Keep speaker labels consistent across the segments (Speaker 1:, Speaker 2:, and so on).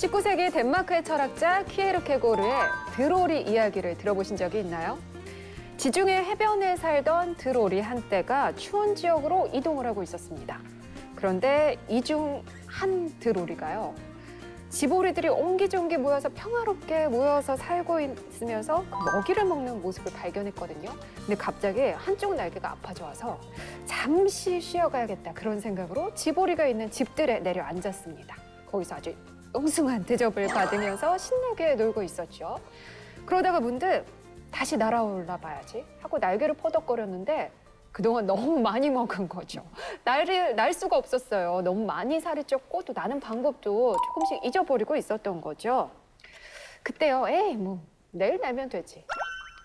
Speaker 1: 19세기 덴마크의 철학자 키에르케고르의 드로리 이야기를 들어보신 적이 있나요? 지중해 해변에 살던 드로리 한때가 추운 지역으로 이동을 하고 있었습니다. 그런데 이 중 한 드로리가요. 지보리들이 옹기종기 모여서 평화롭게 모여서 살고 있으면서 그 먹이를 먹는 모습을 발견했거든요. 근데 갑자기 한쪽 날개가 아파져 와서 잠시 쉬어가야겠다 그런 생각으로 지보리가 있는 집들에 내려앉았습니다. 거기서 아주 엉숭한 대접을 받으면서 신나게 놀고 있었죠. 그러다가 문득 다시 날아올라 봐야지 하고 날개를 퍼덕거렸는데 그동안 너무 많이 먹은 거죠. 날 수가 없었어요. 너무 많이 살이 쪘고 또 나는 방법도 조금씩 잊어버리고 있었던 거죠. 그때요, 에이 뭐 내일 날면 되지.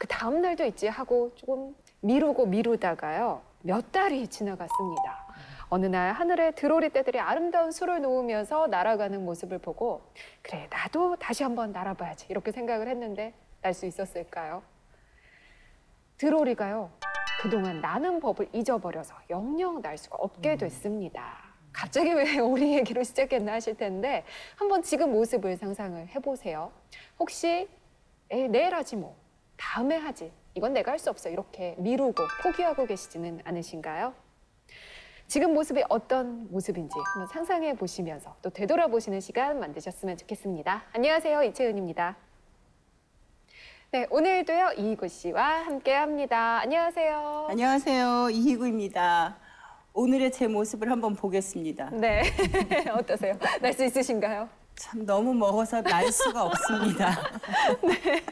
Speaker 1: 그 다음 날도 있지 하고 조금 미루다가요. 몇 달이 지나갔습니다. 어느 날 하늘에 드로리 떼들이 아름다운 술을 놓으면서 날아가는 모습을 보고 그래 나도 다시 한번 날아봐야지 이렇게 생각을 했는데 날 수 있었을까요? 드로리가요. 그동안 나는 법을 잊어버려서 영영 날 수가 없게 됐습니다. 갑자기 왜 우리 얘기로 시작했나 하실 텐데 한번 지금 모습을 상상을 해보세요. 혹시 내일 하지 뭐, 다음에 하지, 이건 내가 할 수 없어 이렇게 미루고 포기하고 계시지는 않으신가요? 지금 모습이 어떤 모습인지 한번 상상해 보시면서 또 되돌아보시는 시간 만드셨으면 좋겠습니다. 안녕하세요, 이채은입니다. 네, 오늘도요 이희구 씨와 함께합니다. 안녕하세요.
Speaker 2: 안녕하세요, 이희구입니다. 오늘의 제 모습을 한번 보겠습니다.
Speaker 1: 네, 어떠세요? 날 수 있으신가요?
Speaker 2: 참 너무 먹어서 날 수가 없습니다. 네.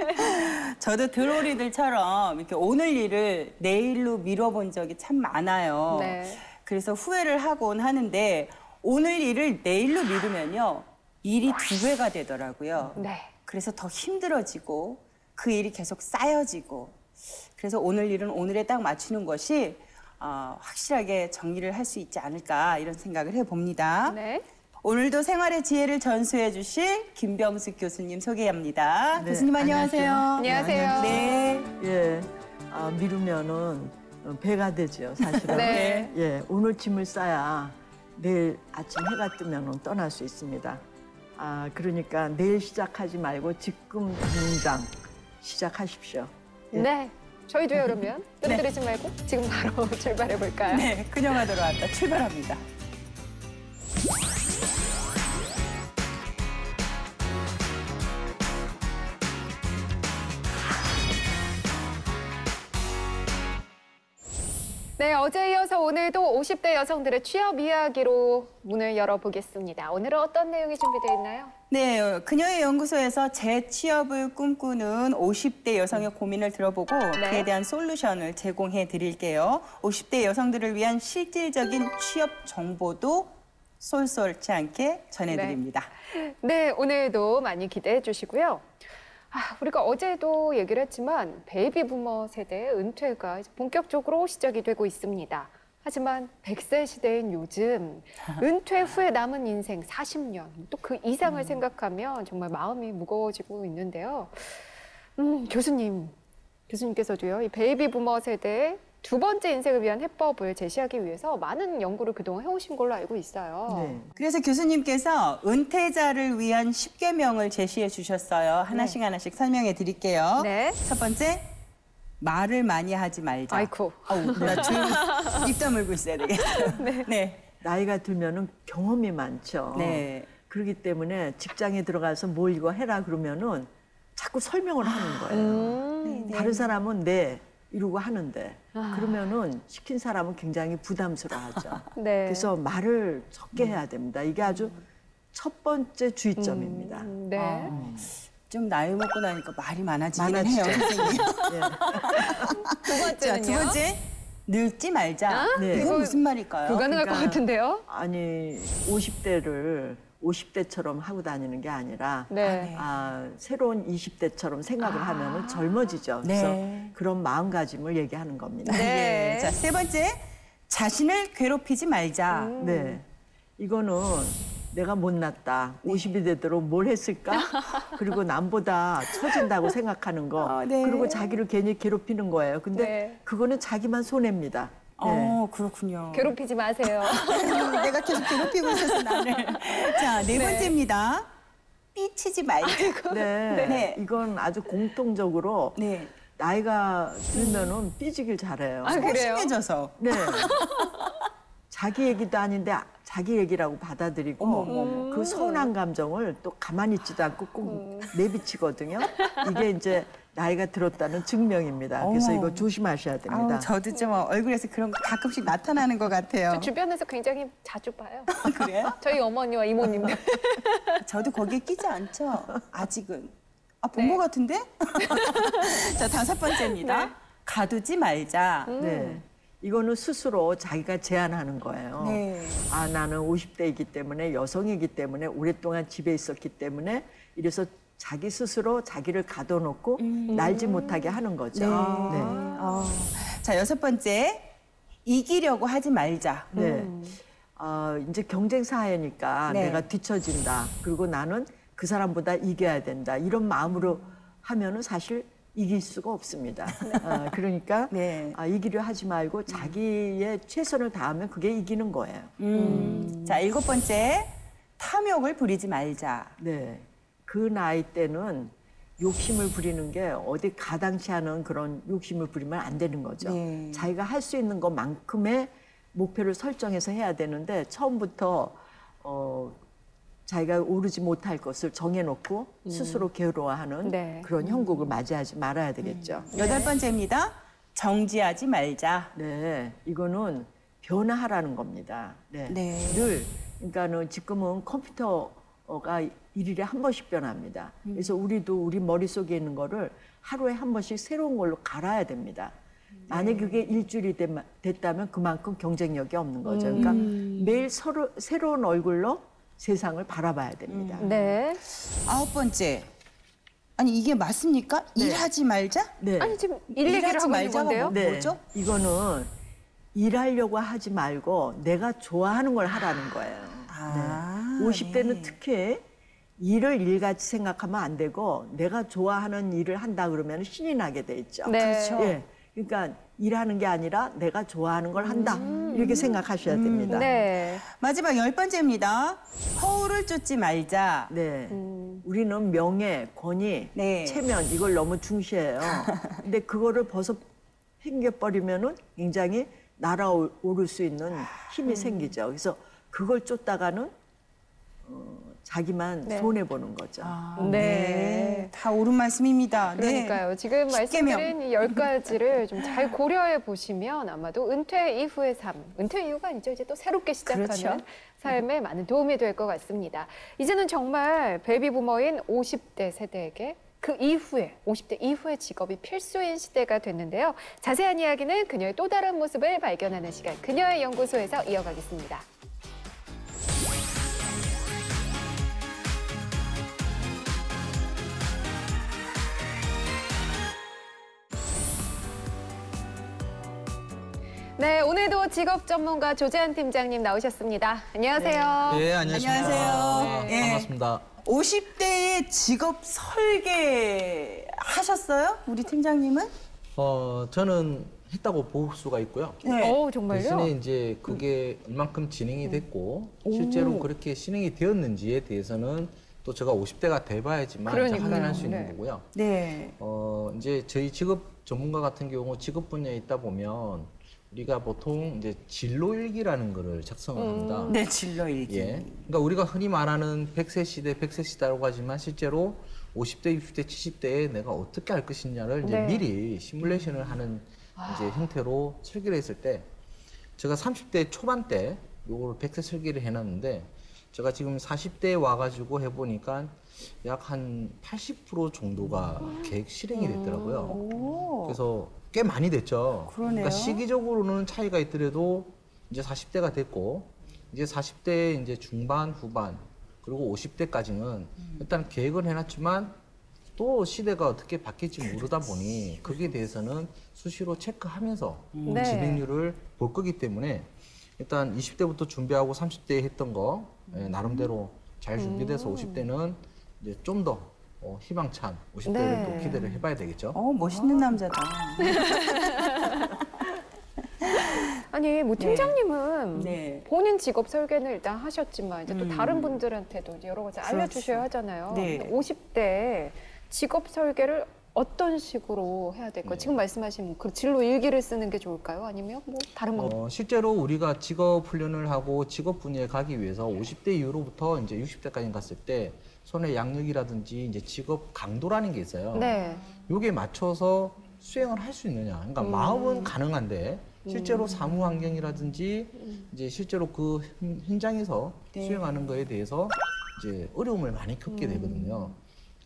Speaker 2: 저도 드로리들처럼 이렇게 오늘 일을 내일로 미뤄본 적이 참 많아요.
Speaker 1: 네.
Speaker 2: 그래서 후회를 하곤 하는데 오늘 일을 내일로 미루면요 일이 두 배가 되더라고요.
Speaker 1: 네.
Speaker 2: 그래서 더 힘들어지고 그 일이 계속 쌓여지고 그래서 오늘 일은 오늘에 딱 맞추는 것이 확실하게 정리를 할 수 있지 않을까 이런 생각을 해봅니다.
Speaker 1: 네.
Speaker 2: 오늘도 생활의 지혜를 전수해 주실 김병숙 교수님 소개합니다.
Speaker 3: 네,
Speaker 2: 교수님 안녕하세요.
Speaker 1: 안녕하세요.
Speaker 2: 네.
Speaker 3: 예, 미루면은 배가 되죠, 사실은.
Speaker 1: 네.
Speaker 3: 예, 오늘 짐을 싸야 내일 아침 해가 뜨면은 떠날 수 있습니다. 그러니까 내일 시작하지 말고 지금 당장 시작하십시오. 예.
Speaker 1: 네. 저희도요 그러면 뜸들이지 말고 지금 바로 출발해 볼까요?
Speaker 2: 네, 그녀가 돌아왔다. 출발합니다.
Speaker 1: 네, 어제에 이어서 오늘도 50대 여성들의 취업 이야기로 문을 열어보겠습니다. 오늘은 어떤 내용이 준비되어 있나요?
Speaker 2: 네, 그녀의 연구소에서 재취업을 꿈꾸는 50대 여성의 고민을 들어보고
Speaker 1: 네.
Speaker 2: 그에 대한 솔루션을 제공해 드릴게요. 50대 여성들을 위한 실질적인 취업 정보도 쏠쏠치 않게 전해드립니다.
Speaker 1: 네, 오늘도 많이 기대해 주시고요. 우리가 어제도 얘기를 했지만 베이비 부머 세대의 은퇴가 이제 본격적으로 시작이 되고 있습니다. 하지만 100세 시대인 요즘 은퇴 후에 남은 인생 40년, 또 그 이상을 생각하면 정말 마음이 무거워지고 있는데요. 교수님께서도요, 이 베이비 부머 세대의 두 번째 인생을 위한 해법을 제시하기 위해서 많은 연구를 그동안 해오신 걸로 알고 있어요.
Speaker 3: 네.
Speaker 2: 그래서 교수님께서 은퇴자를 위한 10계명을 제시해 주셨어요. 하나씩 설명해 드릴게요.
Speaker 1: 네.
Speaker 2: 첫 번째, 말을 많이 하지 말자.
Speaker 1: 아이쿠.
Speaker 2: 나 조용히 입 다물고 있어야 되겠어요. 네.
Speaker 3: 나이가 들면은 경험이 많죠.
Speaker 2: 네.
Speaker 3: 그렇기 때문에 직장에 들어가서 뭐 이거 해라 그러면은 자꾸 설명을 하는 거예요. 다른 사람은 네 이러고 하는데 그러면은 시킨 사람은 굉장히 부담스러워하죠.
Speaker 1: 네.
Speaker 3: 그래서 말을 적게 해야 됩니다. 이게 아주 첫 번째 주의점입니다.
Speaker 1: 네.
Speaker 2: 좀 나이 먹고 나니까 말이 많아지긴
Speaker 3: 많아지죠.
Speaker 2: 해요, 선생님.
Speaker 3: 예.
Speaker 1: 두 번째는요?
Speaker 2: 자, 두 번째, 늙지 말자.
Speaker 3: 네.
Speaker 2: 이건 무슨 말일까요?
Speaker 1: 불가능할 것 같은데요?
Speaker 3: 아니 50대를 50대처럼 하고 다니는 게 아니라
Speaker 1: 네.
Speaker 3: 새로운 20대처럼 생각을 하면은 젊어지죠. 그래서
Speaker 2: 네.
Speaker 3: 그런 마음가짐을 얘기하는 겁니다.
Speaker 1: 네.
Speaker 2: 예. 자, 세 번째, 자신을 괴롭히지 말자.
Speaker 3: 네. 이거는 내가 못났다. 50이 되도록 뭘 했을까? 그리고 남보다 처진다고 생각하는 거.
Speaker 2: 네.
Speaker 3: 그리고 자기를 괜히 괴롭히는 거예요. 근데
Speaker 1: 네.
Speaker 3: 그거는 자기만 손해입니다. 네.
Speaker 2: 그렇군요.
Speaker 1: 괴롭히지 마세요.
Speaker 2: 내가 계속 괴롭히고 있어서 나를. 자, 네
Speaker 1: 네.
Speaker 2: 번째입니다. 삐치지 말자.
Speaker 3: 네.
Speaker 2: 네.
Speaker 3: 이건 아주 공통적으로
Speaker 2: 네.
Speaker 3: 나이가 들면은 삐지길 잘해요.
Speaker 1: 아, 그래요?
Speaker 2: 소심해져서.
Speaker 3: 네. 자기 얘기도 아닌데 자기 얘기라고 받아들이고
Speaker 2: 어머.
Speaker 3: 그 서운한 감정을 또 가만히 있지도 않고 꼭 내비치거든요. 이게 이제 나이가 들었다는 증명입니다. 그래서
Speaker 2: 어머.
Speaker 3: 이거 조심하셔야 됩니다.
Speaker 2: 아우, 저도 좀 얼굴에서 그런 거 가끔씩 나타나는 것 같아요.
Speaker 1: 저 주변에서 굉장히 자주 봐요.
Speaker 2: 그래요?
Speaker 1: 저희 어머니와 이모님들.
Speaker 2: 저도 거기에 끼지 않죠. 아직은. 아, 본
Speaker 1: 네.
Speaker 2: 것 같은데? 자, 5번째입니다.
Speaker 1: 네.
Speaker 2: 가두지 말자.
Speaker 3: 네. 이거는 스스로 자기가 제안하는 거예요.
Speaker 2: 네.
Speaker 3: 아, 나는 50대이기 때문에 여성이기 때문에 오랫동안 집에 있었기 때문에 이래서 자기 스스로 자기를 가둬놓고 날지 못하게 하는 거죠.
Speaker 2: 네.
Speaker 3: 네.
Speaker 2: 자, 6번째. 이기려고 하지 말자.
Speaker 3: 네. 이제 경쟁 사회니까
Speaker 2: 네.
Speaker 3: 내가 뒤처진다. 그리고 나는 그 사람보다 이겨야 된다. 이런 마음으로 하면은 사실 이길 수가 없습니다. 그러니까
Speaker 2: 네.
Speaker 3: 이기려 하지 말고 자기의 최선을 다하면 그게 이기는 거예요.
Speaker 2: 자, 7번째. 탐욕을 부리지 말자.
Speaker 3: 네. 그 나이 때는 욕심을 부리는 게 어디 가당치 않은 그런 욕심을 부리면 안 되는 거죠.
Speaker 2: 네.
Speaker 3: 자기가 할 수 있는 것만큼의 목표를 설정해서 해야 되는데 처음부터 자기가 오르지 못할 것을 정해놓고 스스로 괴로워하는
Speaker 1: 네.
Speaker 3: 그런 형국을 맞이하지 말아야 되겠죠.
Speaker 2: 8번째입니다. 정지하지 말자.
Speaker 3: 네, 이거는 변화하라는 겁니다. 네.
Speaker 2: 네.
Speaker 3: 그러니까는 지금은 컴퓨터가 일일이 한 번씩 변합니다. 그래서 우리도 우리 머릿속에 있는 거를 하루에 한 번씩 새로운 걸로 갈아야 됩니다. 만약에 그게 일주일이 됐다면 그만큼 경쟁력이 없는 거죠. 그러니까 매일 새로운 얼굴로 세상을 바라봐야 됩니다.
Speaker 1: 네.
Speaker 2: 9번째. 아니, 이게 맞습니까?
Speaker 3: 네.
Speaker 2: 일하지 말자?
Speaker 3: 네.
Speaker 1: 아니, 지금 일 얘기를
Speaker 2: 일하지
Speaker 1: 하고 있는
Speaker 2: 말자가
Speaker 1: 건데요.
Speaker 3: 네.
Speaker 2: 뭐죠?
Speaker 3: 이거는 일하려고 하지 말고 내가 좋아하는 걸 하라는 거예요.
Speaker 2: 아,
Speaker 3: 50대는
Speaker 2: 네.
Speaker 3: 특히 일을 일같이 생각하면 안 되고 내가 좋아하는 일을 한다 그러면 신이 나게 돼 있죠.
Speaker 1: 네.
Speaker 2: 그렇죠.
Speaker 3: 예. 그러니까 일하는 게 아니라 내가 좋아하는 걸 한다. 이렇게 생각하셔야 됩니다.
Speaker 1: 네.
Speaker 2: 마지막 10번째입니다. 허울을 쫓지 말자.
Speaker 3: 네. 우리는 명예, 권위,
Speaker 2: 네.
Speaker 3: 체면 이걸 너무 중시해요. 근데 그거를 팽겨버리면은 굉장히 날아오를 수 있는 힘이 생기죠. 그래서 그걸 쫓다가는 자기만
Speaker 1: 네.
Speaker 3: 손해보는 거죠.
Speaker 1: 네.
Speaker 2: 다 옳은 말씀입니다.
Speaker 1: 그러니까요. 지금
Speaker 2: 십계명.
Speaker 1: 말씀드린 이 10가지를 좀 잘 고려해 보시면 아마도 은퇴 이후의 삶, 은퇴 이후가 아니죠. 이제 또 새롭게 시작하는
Speaker 2: 그렇죠.
Speaker 1: 삶에 많은 도움이 될 것 같습니다. 이제는 정말 베이비부머인 50대 세대에게 그 이후에 50대 이후의 직업이 필수인 시대가 됐는데요. 자세한 이야기는 그녀의 또 다른 모습을 발견하는 시간, 그녀의 연구소에서 이어가겠습니다. 네, 오늘도 직업 전문가 조재한 팀장님 나오셨습니다. 안녕하세요.
Speaker 4: 예, 안녕하십니까.
Speaker 2: 안녕하세요.
Speaker 4: 네,
Speaker 2: 예.
Speaker 4: 반갑습니다.
Speaker 2: 50대의 직업 설계 하셨어요? 우리 팀장님은?
Speaker 4: 저는 했다고 볼 수가 있고요.
Speaker 2: 네.
Speaker 1: 정말요?
Speaker 4: 대신에 이제 그게 얼만큼 진행이 됐고 실제로 그렇게 진행이 되었는지에 대해서는 또 제가 50대가 돼봐야지만 이제
Speaker 1: 그러니까요.
Speaker 4: 확인할 수 있는
Speaker 1: 네.
Speaker 4: 거고요.
Speaker 2: 네.
Speaker 4: 이제 저희 직업 전문가 같은 경우 직업 분야에 있다 보면 우리가 보통 이제 진로일기라는 거를 작성을 합니다.
Speaker 2: 네, 진로 일기.
Speaker 4: 예. 그러니까 우리가 흔히 말하는 100세 시대, 100세 시대라고 하지만 실제로 50대, 60대, 70대에 내가 어떻게 할 것이냐를 이제
Speaker 1: 네.
Speaker 4: 미리 시뮬레이션을 하는 이제 형태로 설계를 했을 때 제가 30대 초반 때 요거를 100세 설계를 해놨는데 제가 지금 40대에 와가지고 해보니까 약 한 80% 정도가 계획 실행이 됐더라고요.
Speaker 2: 오.
Speaker 4: 그래서 꽤 많이 됐죠.
Speaker 2: 그러네요.
Speaker 4: 그러니까 시기적으로는 차이가 있더라도 이제 40대가 됐고 이제 40대 이제 중반, 후반 그리고 50대까지는 일단 계획은 해놨지만 또 시대가 어떻게 바뀔지 모르다 보니 거기에 대해서는 수시로 체크하면서
Speaker 1: 네.
Speaker 4: 진행률을 볼 거기 때문에 일단 20대부터 준비하고 30대에 했던 거 나름대로 잘 준비돼서 50대는 이제 좀 더 희망찬 50대를
Speaker 1: 네.
Speaker 4: 또 기대를 해봐야 되겠죠.
Speaker 2: 멋있는 남자다.
Speaker 1: 아니 뭐 팀장님은
Speaker 2: 네.
Speaker 1: 본인 직업 설계는 일단 하셨지만 이제 또
Speaker 2: 음.
Speaker 1: 다른 분들한테도 이제 여러 가지 알려주셔야 하잖아요.
Speaker 2: 네.
Speaker 1: 근데 50대 직업 설계를 어떤 식으로 해야 될까요?
Speaker 4: 네.
Speaker 1: 지금 말씀하신 그 진로 일기를 쓰는 게 좋을까요? 아니면 뭐 다른 방법?
Speaker 4: 실제로 우리가 직업 훈련을 하고 직업 분야에 가기 위해서 50대 이후로부터 이제 60대까지 갔을 때 손해 양력이라든지 이제 직업 강도라는 게 있어요.
Speaker 1: 네.
Speaker 4: 요게 맞춰서 수행을 할 수 있느냐. 그러니까 마음은 가능한데 실제로 사무 환경이라든지 이제 실제로 그 현장에서
Speaker 2: 네.
Speaker 4: 수행하는 거에 대해서 이제 어려움을 많이 겪게 되거든요.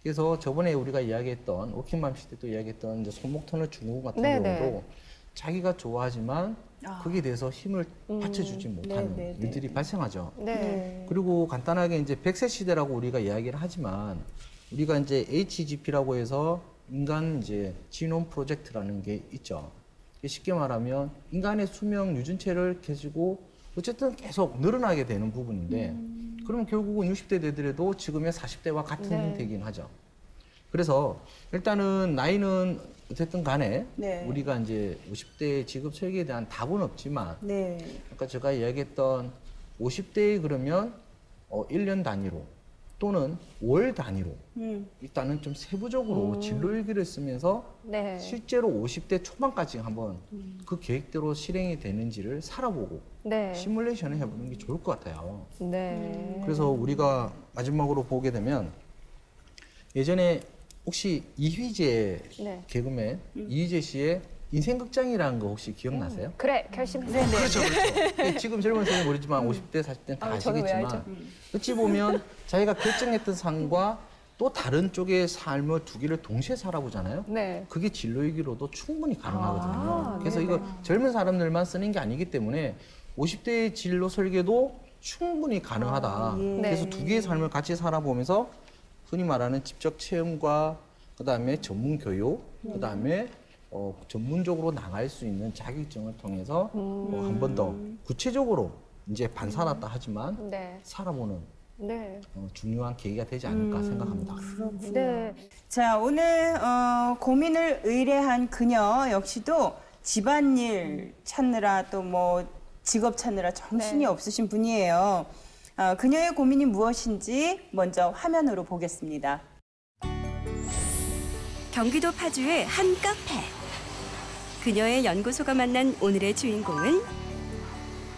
Speaker 4: 그래서 저번에 우리가 이야기했던 워킹맘 시대 또 이야기했던 이제 손목 터널 중후 같은
Speaker 1: 네네.
Speaker 4: 경우도 자기가 좋아하지만
Speaker 2: 아.
Speaker 4: 거기에 대해서 힘을 받쳐주지 못하는
Speaker 2: 네네네.
Speaker 4: 일들이 발생하죠.
Speaker 1: 네.
Speaker 4: 그리고 간단하게 이제 100세 시대라고 우리가 이야기를 하지만 우리가 이제 HGP라고 해서 인간 이제 지놈 프로젝트라는 게 있죠. 쉽게 말하면 인간의 수명 유전체를 가지고 어쨌든 계속 늘어나게 되는 부분인데 그러면 결국은 60대 되더라도 지금의 40대와 같은
Speaker 1: 네.
Speaker 4: 형태이긴 하죠. 그래서 일단은 나이는 어쨌든 간에
Speaker 2: 네.
Speaker 4: 우리가 이제 50대 직업 설계에 대한 답은 없지만
Speaker 2: 네.
Speaker 4: 아까 제가 이야기했던 50대에 그러면 1년 단위로 또는 월 단위로 일단은 좀 세부적으로 진로 일기를 쓰면서
Speaker 1: 네.
Speaker 4: 실제로 50대 초반까지 한번 그 계획대로 실행이 되는지를 살아보고
Speaker 1: 네.
Speaker 4: 시뮬레이션을 해보는 게 좋을 것 같아요.
Speaker 1: 네.
Speaker 4: 그래서 우리가 마지막으로 보게 되면 예전에 혹시 이휘재
Speaker 1: 네.
Speaker 4: 개그맨 이휘재 씨의 인생극장이라는 거 혹시 기억나세요?
Speaker 1: 그래 결심했어.
Speaker 2: 네.
Speaker 4: 그렇죠, 그렇죠. 지금 젊은 세대는 모르지만 50대, 40대는 다
Speaker 1: 저는 왜
Speaker 4: 아시겠지만
Speaker 1: 알죠?
Speaker 4: 어찌 보면 자기가 결정했던 삶과 또 다른 쪽의 삶을 두 개를 동시에 살아보잖아요.
Speaker 1: 네.
Speaker 4: 그게 진로이기로도 충분히 가능하거든요.
Speaker 1: 아,
Speaker 4: 그래서
Speaker 1: 네네.
Speaker 4: 이거 젊은 사람들만 쓰는 게 아니기 때문에 50대의 진로 설계도 충분히 가능하다.
Speaker 2: 예.
Speaker 4: 그래서
Speaker 1: 네.
Speaker 4: 두 개의 삶을 같이 살아보면서 흔히 말하는 직접 체험과 그다음에 전문 교육, 그다음에 전문적으로 나갈 수 있는 자격증을 통해서 한 번 더 구체적으로 이제 반살았다 하지만
Speaker 1: 네.
Speaker 4: 살아보는
Speaker 1: 네.
Speaker 4: 중요한 계기가 되지 않을까 생각합니다.
Speaker 1: 네.
Speaker 2: 자, 오늘 고민을 의뢰한 그녀 역시도 집안일 찾느라 또 뭐 직업 찾느라 정신이
Speaker 1: 네.
Speaker 2: 없으신 분이에요. 그녀의 고민이 무엇인지 먼저 화면으로 보겠습니다.
Speaker 5: 경기도 파주의 한 카페. 그녀의 연구소가 만난 오늘의 주인공은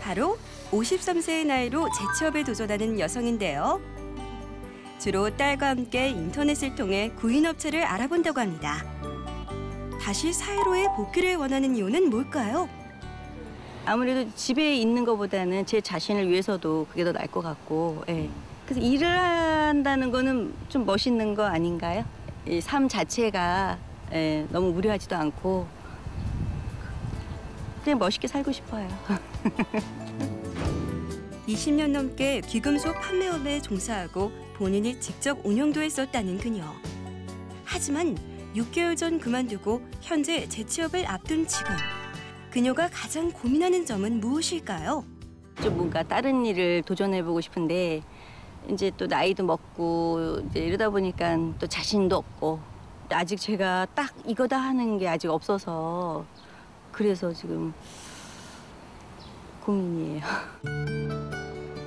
Speaker 5: 바로 53세의 나이로 재취업에 도전하는 여성인데요. 주로 딸과 함께 인터넷을 통해 구인업체를 알아본다고 합니다. 다시 사회로의 복귀를 원하는 이유는 뭘까요?
Speaker 6: 아무래도 집에 있는 것보다는 제 자신을 위해서도 그게 더 나을 것 같고, 예. 그래서 일을 한다는 거는 좀 멋있는 거 아닌가요? 이 삶 자체가 예, 너무 무료하지도 않고 그냥 멋있게 살고 싶어요.
Speaker 5: 20년 넘게 귀금속 판매업에 종사하고 본인이 직접 운영도 했었다는 그녀. 하지만 6개월 전 그만두고 현재 재취업을 앞둔 지금 그녀가 가장 고민하는 점은 무엇일까요?
Speaker 6: 좀 뭔가 다른 일을 도전해보고 싶은데 이제 또 나이도 먹고 이제 이러다 보니까 또 자신도 없고 아직 제가 딱 이거다 하는 게 아직 없어서 그래서 지금 고민이에요.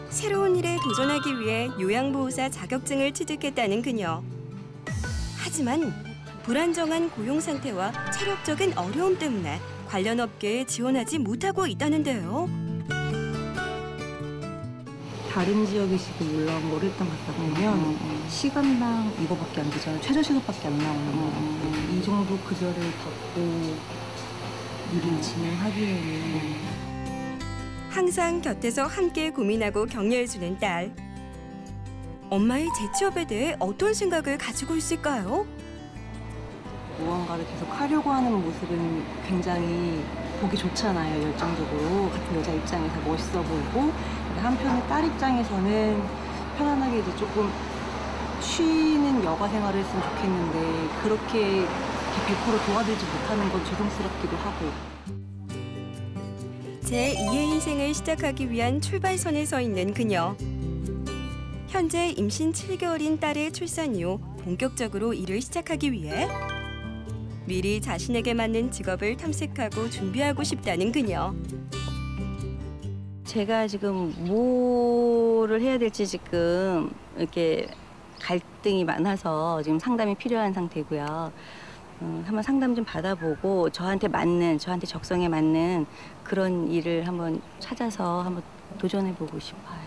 Speaker 5: 새로운 일에 도전하기 위해 요양보호사 자격증을 취득했다는 그녀. 하지만 불안정한 고용 상태와 체력적인 어려움 때문에 관련 업계에 지원하지 못하고 있다는데요.
Speaker 7: 다른 지역이시고 물론 모르겠던 것 같다 보면 시간당 이거밖에 안 되잖아요. 최저 시급밖에 안 나오는 이 정도 급여를 받고 일을 진행하기에는
Speaker 5: 항상 곁에서 함께 고민하고 격려해주는 딸. 엄마의 재취업에 대해 어떤 생각을 가지고 있을까요?
Speaker 7: 무언가를 계속 하려고 하는 모습은 굉장히 보기 좋잖아요. 열정적으로 같은 여자 입장에서 멋있어 보이고 한편에 딸 입장에서는 편안하게 이제 조금 쉬는 여가 생활을 했으면 좋겠는데 그렇게 100% 도와드리지 못하는 건 죄송스럽기도 하고.
Speaker 5: 제2의 인생을 시작하기 위한 출발선에 서 있는 그녀. 현재 임신 7개월인 딸의 출산 이후 본격적으로 일을 시작하기 위해 미리 자신에게 맞는 직업을 탐색하고 준비하고 싶다는 그녀.
Speaker 6: 제가 지금 뭐를 해야 될지 지금 이렇게 갈등이 많아서 지금 상담이 필요한 상태고요. 한번 상담 좀 받아보고 저한테 적성에 맞는 그런 일을 한번 찾아서 한번 도전해보고 싶어요.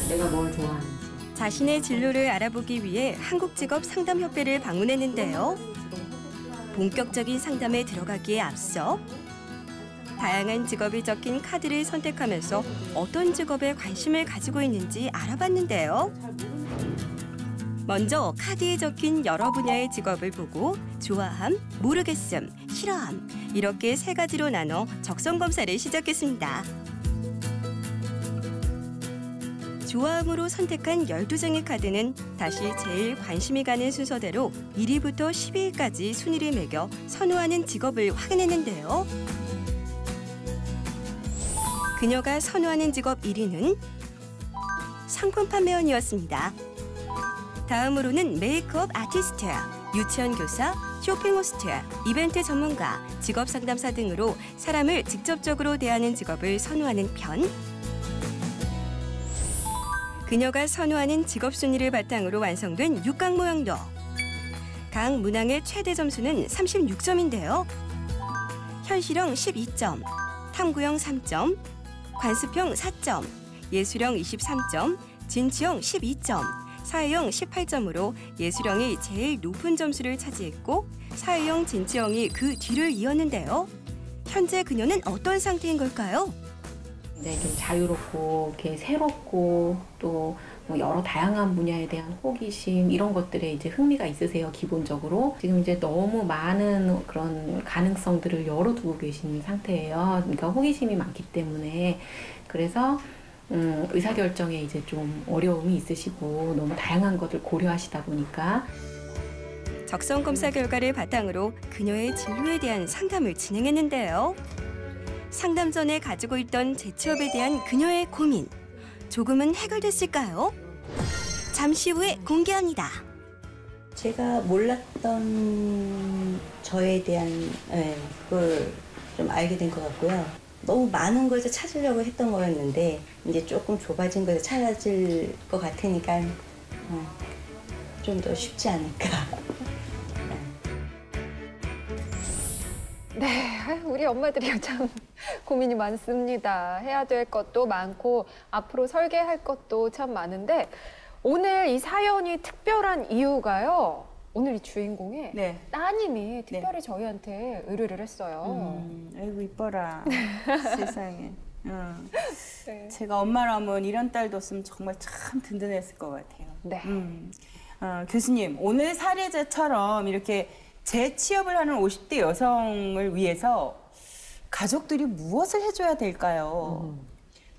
Speaker 8: 내가 뭘 좋아하는지.
Speaker 5: 자신의 진로를 알아보기 위해 한국직업상담협회를 방문했는데요. 본격적인 상담에 들어가기에 앞서 다양한 직업이 적힌 카드를 선택하면서 어떤 직업에 관심을 가지고 있는지 알아봤는데요. 먼저 카드에 적힌 여러 분야의 직업을 보고 좋아함, 모르겠음, 싫어함 이렇게 세 가지로 나눠 적성 검사를 시작했습니다. 좋아함으로 선택한 12장의 카드는 다시 제일 관심이 가는 순서대로 1위부터 10위까지 순위를 매겨 선호하는 직업을 확인했는데요. 그녀가 선호하는 직업 1위는 상품 판매원이었습니다. 다음으로는 메이크업 아티스트, 유치원 교사, 쇼핑 호스트, 이벤트 전문가, 직업 상담사 등으로 사람을 직접적으로 대하는 직업을 선호하는 편. 그녀가 선호하는 직업 순위를 바탕으로 완성된 육각 모형도. 각 문항의 최대 점수는 36점인데요. 현실형 12점, 탐구형 3점, 관습형 4점, 예술형 23점, 진취형 12점, 사회형 18점으로 예술형이 제일 높은 점수를 차지했고 사회형, 진취형이 그 뒤를 이었는데요. 현재 그녀는 어떤 상태인 걸까요?
Speaker 8: 네, 좀 자유롭고 이렇게 새롭고 또 뭐 여러 다양한 분야에 대한 호기심 이런 것들에 이제 흥미가 있으세요, 기본적으로. 지금 이제 너무 많은 그런 가능성들을 열어두고 계신 상태예요. 그러니까 호기심이 많기 때문에. 그래서 의사결정에 이제 좀 어려움이 있으시고 너무 다양한 것을 고려하시다 보니까.
Speaker 5: 적성 검사 결과를 바탕으로 그녀의 진로에 대한 상담을 진행했는데요. 상담 전에 가지고 있던 재취업에 대한 그녀의 고민. 조금은 해결됐을까요? 잠시 후에 공개합니다.
Speaker 6: 제가 몰랐던 저에 대한 그걸 좀 알게 된 것 같고요. 너무 많은 것을 찾으려고 했던 거였는데 이제 조금 좁아진 것을 찾을 것 같으니까 좀 더 쉽지 않을까.
Speaker 1: 네, 우리 엄마들이 참 고민이 많습니다. 해야 될 것도 많고 앞으로 설계할 것도 참 많은데 오늘 이 사연이 특별한 이유가요. 오늘 이 주인공의
Speaker 2: 네.
Speaker 1: 따님이 특별히 저희한테 의뢰를 했어요.
Speaker 2: 아이고 이뻐라. 세상에.
Speaker 1: 네.
Speaker 2: 제가 엄마라면 이런 딸 뒀으면 정말 참 든든했을 것 같아요.
Speaker 1: 네.
Speaker 2: 교수님, 오늘 사례자처럼 이렇게 재취업을 하는 50대 여성을 위해서 가족들이 무엇을 해줘야 될까요?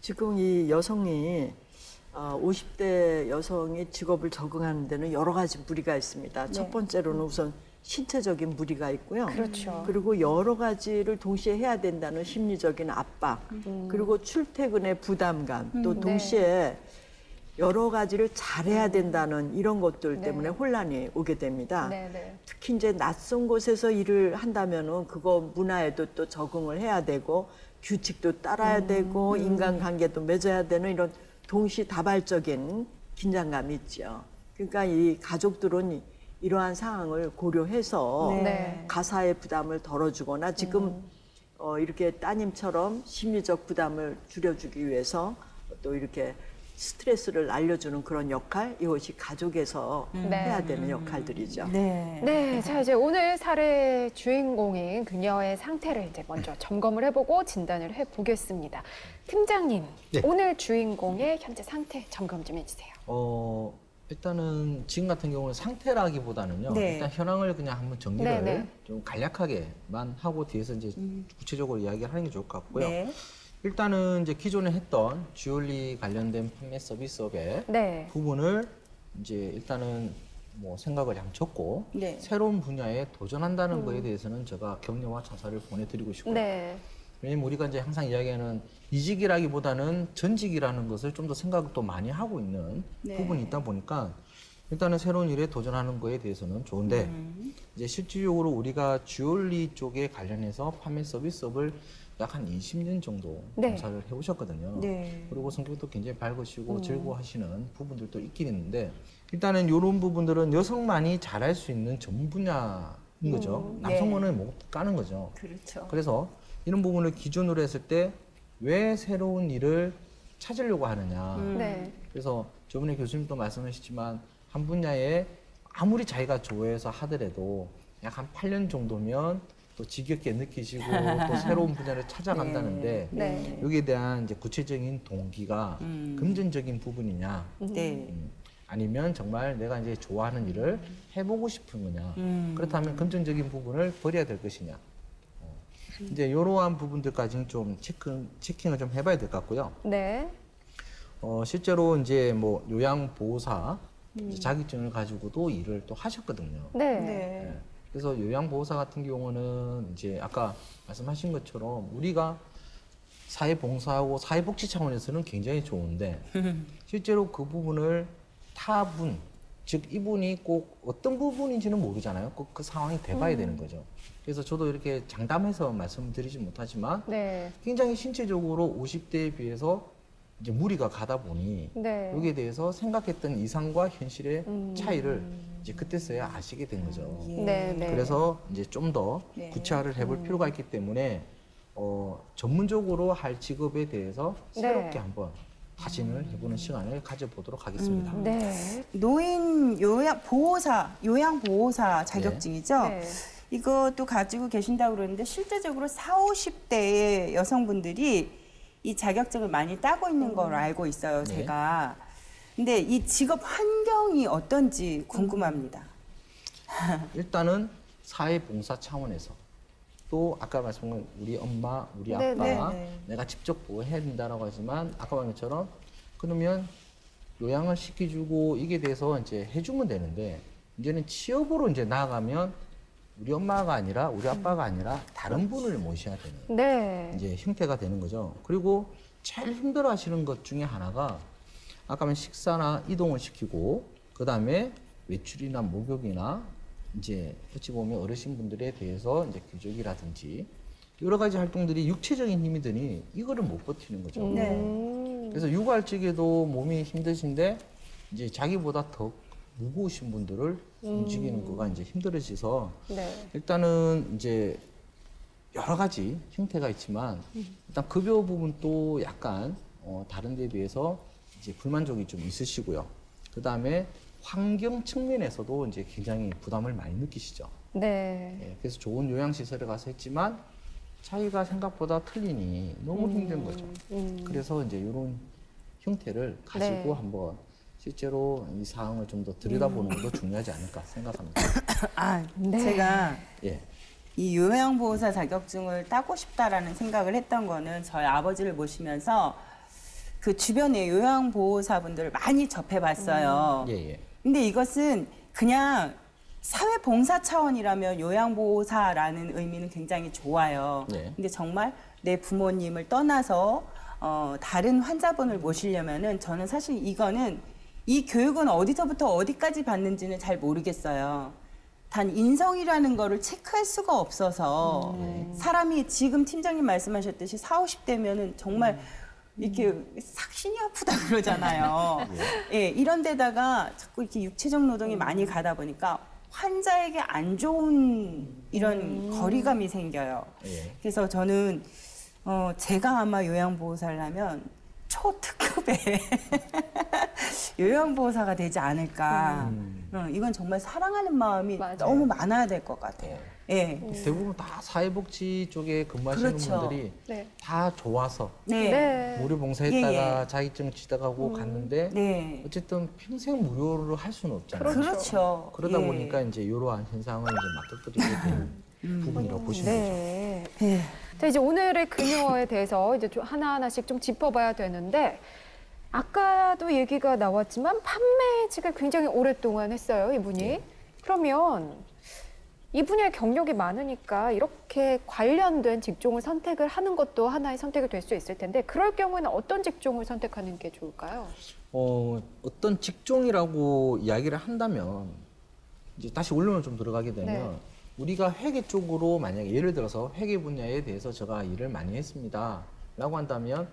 Speaker 3: 지금 이 여성이 50대 여성이 직업을 적응하는 데는 여러 가지 무리가 있습니다. 첫 번째로는 우선 신체적인 무리가 있고요.
Speaker 1: 그렇죠.
Speaker 3: 그리고 여러 가지를 동시에 해야 된다는 심리적인 압박, 그리고 출퇴근의 부담감, 또 동시에 여러 가지를 잘해야 된다는 이런 것들 때문에 혼란이 오게 됩니다.
Speaker 1: 네.
Speaker 3: 특히 이제 낯선 곳에서 일을 한다면은 그거 문화에도 또 적응을 해야 되고 규칙도 따라야 되고 인간관계도 맺어야 되는 이런 동시다발적인 긴장감이 있죠. 그러니까 이 가족들은 이러한 상황을 고려해서
Speaker 1: 네.
Speaker 3: 가사의 부담을 덜어주거나 지금 이렇게 따님처럼 심리적 부담을 줄여주기 위해서 또 이렇게 스트레스를 날려주는 그런 역할, 이것이 가족에서 해야 되는 역할들이죠.
Speaker 1: 네, 자 이제 오늘 사례 주인공인 그녀의 상태를 이제 먼저 점검을 해보고 진단을 해보겠습니다. 팀장님,
Speaker 4: 네.
Speaker 1: 오늘 주인공의 현재 상태 점검 좀 해주세요.
Speaker 4: 일단은 지금 같은 경우는 상태라기보다는요.
Speaker 2: 네.
Speaker 4: 일단 현황을 그냥 한번 정리를
Speaker 1: 네.
Speaker 4: 좀 간략하게만 하고 뒤에서 이제 구체적으로 이야기를 하는 게 좋을 것 같고요.
Speaker 2: 네.
Speaker 4: 일단은 이제 기존에 했던 주얼리 관련된 판매 서비스업의
Speaker 1: 네.
Speaker 4: 부분을 이제 일단은 뭐 생각을 양쳤고
Speaker 2: 네.
Speaker 4: 새로운 분야에 도전한다는 거에 대해서는 제가 격려와 찬사를 보내드리고 싶고요.
Speaker 1: 네.
Speaker 4: 왜냐면 우리가 이제 항상 이야기하는 이직이라기보다는 전직이라는 것을 좀 더 생각도 많이 하고 있는
Speaker 2: 네.
Speaker 4: 부분이 있다 보니까 일단은 새로운 일에 도전하는 거에 대해서는 좋은데 이제 실질적으로 우리가 주얼리 쪽에 관련해서 판매 서비스업을 약 한 20년 정도
Speaker 1: 네.
Speaker 4: 종사를 해오셨거든요.
Speaker 2: 네.
Speaker 4: 그리고 성격도 굉장히 밝으시고 즐거워하시는 부분들도 있긴 있는데 일단은 이런 부분들은 여성만이 잘할 수 있는 전문 분야인 거죠. 남성은 못 까는 거죠.
Speaker 2: 그렇죠.
Speaker 4: 그래서 이런 부분을 기준으로 했을 때 왜 새로운 일을 찾으려고 하느냐.
Speaker 1: 네.
Speaker 4: 그래서 저번에 교수님도 말씀하셨지만 한 분야에 아무리 자기가 좋아해서 하더라도 약 한 8년 정도면 또 지겹게 느끼시고 또 새로운 분야를 찾아간다는데
Speaker 1: 네.
Speaker 4: 여기에 대한 이제 구체적인 동기가 금전적인 부분이냐
Speaker 2: 네.
Speaker 4: 아니면 정말 내가 이제 좋아하는 일을 해보고 싶은 거냐 그렇다면 금전적인 부분을 버려야 될 것이냐 이제 이러한 부분들까지는 좀 체킹을 좀 해봐야 될 것 같고요.
Speaker 1: 네.
Speaker 4: 실제로 이제 뭐 요양보호사 이제 자격증을 가지고도 일을 또 하셨거든요.
Speaker 1: 네.
Speaker 2: 네.
Speaker 4: 그래서 요양보호사 같은 경우는 이제 아까 말씀하신 것처럼 우리가 사회봉사하고 사회복지 차원에서는 굉장히 좋은데 실제로 그 부분을 타분, 즉 이분이 꼭 어떤 부분인지는 모르잖아요. 꼭 그 상황이 돼봐야 되는 거죠. 그래서 저도 이렇게 장담해서 말씀드리지 못하지만
Speaker 1: 네.
Speaker 4: 굉장히 신체적으로 50대에 비해서 이제 무리가 가다 보니
Speaker 1: 네.
Speaker 4: 여기에 대해서 생각했던 이상과 현실의 차이를 이제 그때서야 아시게 된 거죠.
Speaker 1: 네. 네.
Speaker 4: 그래서 이제 좀 더
Speaker 2: 네.
Speaker 4: 구체화를 해볼 필요가 있기 때문에 전문적으로 할 직업에 대해서 새롭게 한번 타진을 해보는 시간을 가져보도록 하겠습니다.
Speaker 1: 네.
Speaker 2: 노인 요양보호사 자격증이죠.
Speaker 1: 네.
Speaker 2: 이것도 가지고 계신다고 그러는데 실제적으로 40, 50대의 여성분들이 이 자격증을 많이 따고 있는 걸 알고 있어요,
Speaker 4: 네.
Speaker 2: 제가. 근데 이 직업 환경이 어떤지 궁금합니다.
Speaker 4: 일단은 사회봉사 차원에서 또 아까 말씀한 우리 엄마, 우리
Speaker 1: 네,
Speaker 4: 아빠
Speaker 2: 네, 네.
Speaker 4: 내가 직접 보호해야 된다라고 하지만 아까 말한 것처럼 그러면 요양을 시켜주고 이게 대해서 이제 해주면 되는데 이제는 취업으로 이제 나아가면 우리 엄마가 아니라 우리 아빠가 아니라 다른 분을 모셔야 되는
Speaker 1: 네.
Speaker 4: 이제 형태가 되는 거죠. 그리고 제일 힘들어하시는 것 중에 하나가 아까 말 식사나 이동을 시키고 그 다음에 외출이나 목욕이나 이제 어찌 보면 어르신분들에 대해서 이제 교족이라든지 여러 가지 활동들이 육체적인 힘이 드니 이거를 못 버티는 거죠.
Speaker 2: 네.
Speaker 4: 그래서 육아할 적에도 몸이 힘드신데 이제 자기보다 더 무거우신 분들을 움직이는 거가 이제 힘들어져서
Speaker 1: 네.
Speaker 4: 일단은 이제 여러 가지 형태가 있지만 일단 급여 부분도 약간 다른 데에 비해서 이제 불만족이 좀 있으시고요. 그 다음에 환경 측면에서도 이제 굉장히 부담을 많이 느끼시죠.
Speaker 1: 네.
Speaker 4: 예, 그래서 좋은 요양시설에 가서 했지만 자기가 생각보다 틀리니 너무 힘든 거죠. 그래서 이제 이런 형태를 가지고
Speaker 1: 네.
Speaker 4: 한번 실제로 이 사항을 좀 더 들여다보는 것도 중요하지 않을까 생각합니다.
Speaker 1: 네.
Speaker 2: 제가
Speaker 4: 예.
Speaker 2: 이 요양보호사 자격증을 따고 싶다라는 생각을 했던 거는 저희 아버지를 모시면서 그 주변에 요양보호사분들을 많이 접해봤어요.
Speaker 4: 예, 예.
Speaker 2: 근데 이것은 그냥 사회봉사 차원이라면 요양보호사라는 의미는 굉장히 좋아요.
Speaker 4: 네.
Speaker 2: 근데 정말 내 부모님을 떠나서 다른 환자분을 모시려면은 저는 사실 이거는 이 교육은 어디서부터 어디까지 받는지는 잘 모르겠어요. 단 인성이라는 거를 체크할 수가 없어서 사람이 지금 팀장님 말씀하셨듯이 40, 50대면은 정말 이렇게 삭신이 아프다 그러잖아요. 예, 이런 데다가 자꾸 이렇게 육체적 노동이 많이 가다 보니까 환자에게 안 좋은 이런 거리감이 생겨요.
Speaker 4: 예.
Speaker 2: 그래서 저는 제가 아마 요양보호사를 하면 초특급의 요양보호사가 되지 않을까. 이건 정말 사랑하는 마음이
Speaker 1: 맞아요.
Speaker 2: 너무 많아야 될 것 같아요. 예.
Speaker 4: 대부분 다 사회복지 쪽에 근무하시는
Speaker 2: 그렇죠.
Speaker 4: 분들이
Speaker 1: 네.
Speaker 4: 다 좋아서
Speaker 2: 네.
Speaker 1: 네.
Speaker 4: 무료 봉사했다가
Speaker 2: 예,
Speaker 4: 자격증 취득하고 갔는데
Speaker 2: 네.
Speaker 4: 어쨌든 평생 무료를 할 수는 없잖아요.
Speaker 2: 그렇죠.
Speaker 4: 그러다
Speaker 2: 예.
Speaker 4: 보니까 이제 이러한 현상을 이제 맞닥뜨리게 되는 부분이라고 보시면 되죠.
Speaker 1: 네.
Speaker 2: 예.
Speaker 1: 자, 이제 오늘의 그녀에 대해서 이제 좀 하나하나씩 좀 짚어봐야 되는데, 아까도 얘기가 나왔지만 판매직을 굉장히 오랫동안 했어요, 이분이.
Speaker 4: 네.
Speaker 1: 그러면 이 분야의 경력이 많으니까 이렇게 관련된 직종을 선택을 하는 것도 하나의 선택이 될 수 있을 텐데, 그럴 경우에는 어떤 직종을 선택하는 게 좋을까요?
Speaker 4: 어떤 직종이라고 이야기를 한다면 이제 다시 원론을 좀 들어가게 되면
Speaker 1: 네.
Speaker 4: 우리가 회계 쪽으로 만약에 예를 들어서 회계 분야에 대해서 제가 일을 많이 했습니다 라고 한다면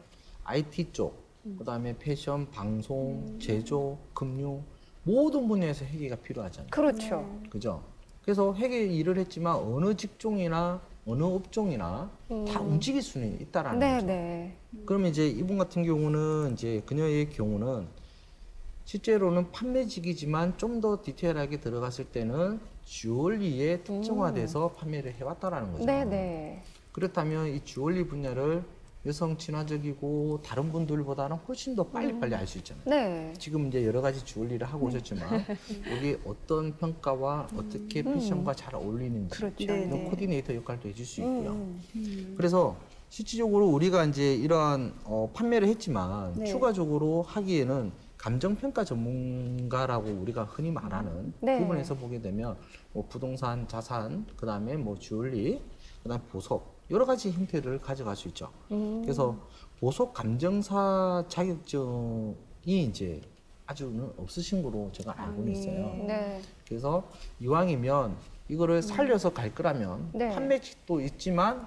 Speaker 4: IT 쪽, 그다음에 패션, 방송, 제조, 금융 모든 분야에서 회계가 필요하잖아요.
Speaker 1: 그렇죠.
Speaker 4: 그죠? 그래서 회계 일을 했지만 어느 직종이나 어느 업종이나 다 움직일 수는 있다라는
Speaker 1: 네,
Speaker 4: 거죠.
Speaker 1: 네.
Speaker 4: 그러면 이제 이분 같은 경우는 이제 그녀의 경우는 실제로는 판매직이지만 좀 더 디테일하게 들어갔을 때는 주얼리에 특정화돼서 판매를 해왔다라는 거죠.
Speaker 1: 네, 네.
Speaker 4: 그렇다면 이 주얼리 분야를 여성 친화적이고 다른 분들보다는 훨씬 더 빨리빨리 알 수 있잖아요.
Speaker 1: 네.
Speaker 4: 지금 이제 여러 가지 주얼리를 하고 오셨지만 여기 어떤 평가와 어떻게 패션과 잘 어울리는지
Speaker 1: 그렇죠.
Speaker 4: 이런 코디네이터 역할도 해줄 수 있고요.
Speaker 1: 음.
Speaker 4: 그래서 실질적으로 우리가 이제 이러한 판매를 했지만
Speaker 1: 네.
Speaker 4: 추가적으로 하기에는 감정평가 전문가라고 우리가 흔히 말하는
Speaker 1: 네.
Speaker 4: 부분에서 보게 되면 뭐 부동산, 자산, 그다음에 뭐 주얼리, 그다음에 보석 여러 가지 형태를 가져갈 수 있죠. 그래서 보석 감정사 자격증이 이제 아주는 없으신 거로 제가 알고는 있어요.
Speaker 1: 네.
Speaker 4: 그래서 이왕이면 이거를 살려서 갈 거라면
Speaker 1: 네.
Speaker 4: 판매직도 있지만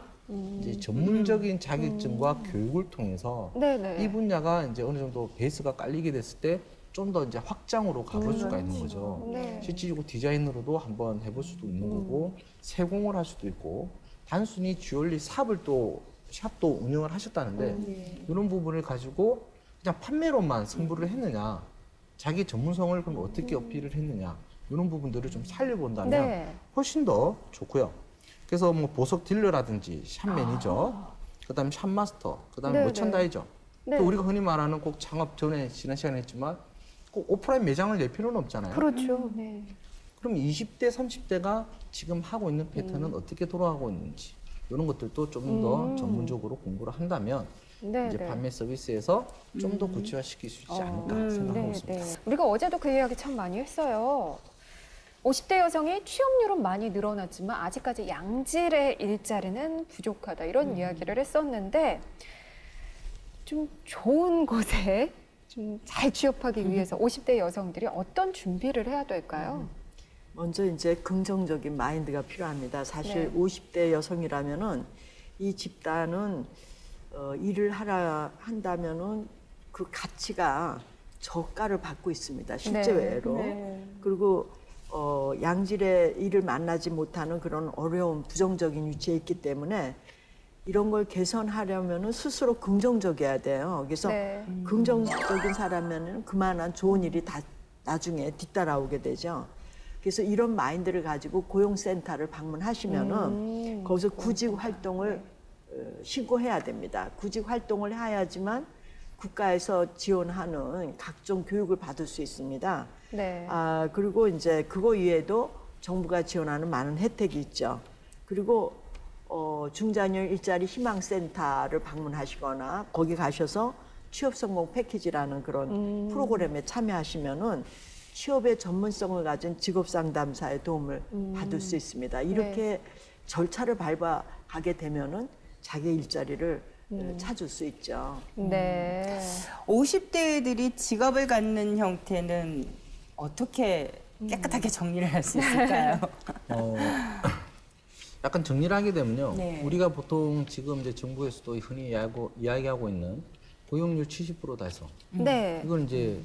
Speaker 4: 이제 전문적인 자격증과 교육을 통해서
Speaker 1: 네, 네.
Speaker 4: 이 분야가 이제 어느 정도 베이스가 깔리게 됐을 때 좀 더 이제 확장으로 가볼 수가 있는 거죠.
Speaker 1: 네.
Speaker 4: 실질적으로 디자인으로도 한번 해볼 수도 있는 거고 세공을 할 수도 있고 단순히 주얼리 샵도 운영을 하셨다는데 이런 부분을 가지고 그냥 판매로만 승부를 했느냐 자기 전문성을 그럼 어떻게 어필을 했느냐 이런 부분들을 좀 살려본다면
Speaker 1: 네.
Speaker 4: 훨씬 더 좋고요. 그래서 뭐 보석 딜러라든지 샵 매니저, 그다음에 샵 마스터, 그다음에
Speaker 1: 네,
Speaker 4: 머천다이저.
Speaker 1: 네.
Speaker 4: 또 우리가 흔히 말하는 꼭 창업 전에 지난 시간에 했지만 꼭 오프라인 매장을 낼 필요는 없잖아요.
Speaker 1: 그렇죠. 네.
Speaker 4: 그럼 20대, 30대가 지금 하고 있는 패턴은 어떻게 돌아가고 있는지 이런 것들도 좀 더 전문적으로 공부를 한다면
Speaker 1: 네,
Speaker 4: 이제
Speaker 1: 네.
Speaker 4: 판매 서비스에서 좀 더 구체화시킬 수 있지 않을까 생각하고 있습니다.
Speaker 1: 네. 우리가 어제도 그 이야기 참 많이 했어요. 50대 여성의 취업률은 많이 늘어났지만 아직까지 양질의 일자리는 부족하다 이런 이야기를 했었는데 좀 좋은 곳에 좀 잘 취업하기 위해서 50대 여성들이 어떤 준비를 해야 될까요?
Speaker 3: 먼저 이제 긍정적인 마인드가 필요합니다. 사실
Speaker 1: 네.
Speaker 3: 50대 여성이라면은 이 집단은 일을 한다면은 그 가치가 저가를 받고 있습니다. 실제로.
Speaker 1: 네.
Speaker 3: 그리고 양질의 일을 만나지 못하는 그런 어려운 부정적인 위치에 있기 때문에 이런 걸 개선하려면은 스스로 긍정적이어야 돼요. 그래서
Speaker 1: 네.
Speaker 3: 긍정적인 사람이면 그만한 좋은 일이 다 나중에 뒤따라오게 되죠. 그래서 이런 마인드를 가지고 고용센터를 방문하시면은 거기서 구직 활동을 신고해야 됩니다. 구직 활동을 해야지만 국가에서 지원하는 각종 교육을 받을 수 있습니다.
Speaker 1: 네.
Speaker 3: 그리고 이제 그거 외에도 정부가 지원하는 많은 혜택이 있죠. 그리고 중장년 일자리 희망센터를 방문하시거나 거기 가셔서 취업 성공 패키지라는 그런 프로그램에 참여하시면은 취업의 전문성을 가진 직업 상담사의 도움을 받을 수 있습니다. 이렇게 절차를 밟아가게 되면은 자기 일자리를 찾을 수 있죠.
Speaker 1: 네.
Speaker 2: 50대들이 직업을 갖는 형태는 어떻게 깨끗하게 정리를 할 수 있을까요?
Speaker 4: 약간 정리를 하게 되면요.
Speaker 2: 네.
Speaker 4: 우리가 보통 지금 이제 정부에서도 흔히 이야기하고 있는 고용률 70% 달성.
Speaker 1: 네.
Speaker 4: 이건 이제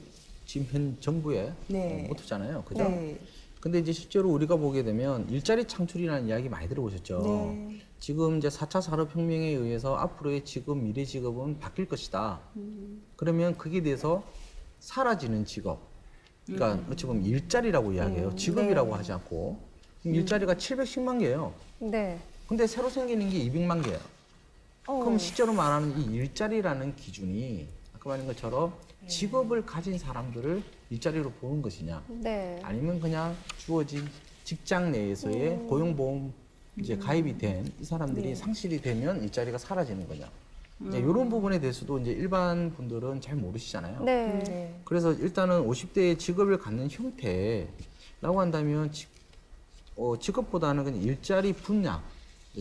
Speaker 4: 지금 현 정부의
Speaker 2: 네.
Speaker 4: 모토잖아요. 그죠?
Speaker 2: 네.
Speaker 4: 근데 이제 실제로 우리가 보게 되면 일자리 창출이라는 이야기 많이 들어보셨죠.
Speaker 2: 네.
Speaker 4: 지금 이제 4차 산업혁명에 의해서 앞으로의 직업, 미래 직업은 바뀔 것이다. 그러면 거기에 대해서 사라지는 직업. 그러니까 어찌 보면 일자리라고 이야기해요. 직업이라고 하지 않고. 그럼 일자리가 710만 개예요.
Speaker 1: 네.
Speaker 4: 근데 새로 생기는 게 200만 개예요. 그럼 실제로 말하는 이 일자리라는 기준이 아까 말한 것처럼 직업을 가진 사람들을 일자리로 보는 것이냐,
Speaker 1: 네.
Speaker 4: 아니면 그냥 주어진 직장 내에서의 고용보험 이제 가입이 된 이 사람들이 상실이 되면 일자리가 사라지는 거냐. 이런 부분에 대해서도 이제 일반 분들은 잘 모르시잖아요.
Speaker 1: 네.
Speaker 4: 그래서 일단은 50대의 직업을 갖는 형태라고 한다면 직업보다는 그냥 일자리 분야,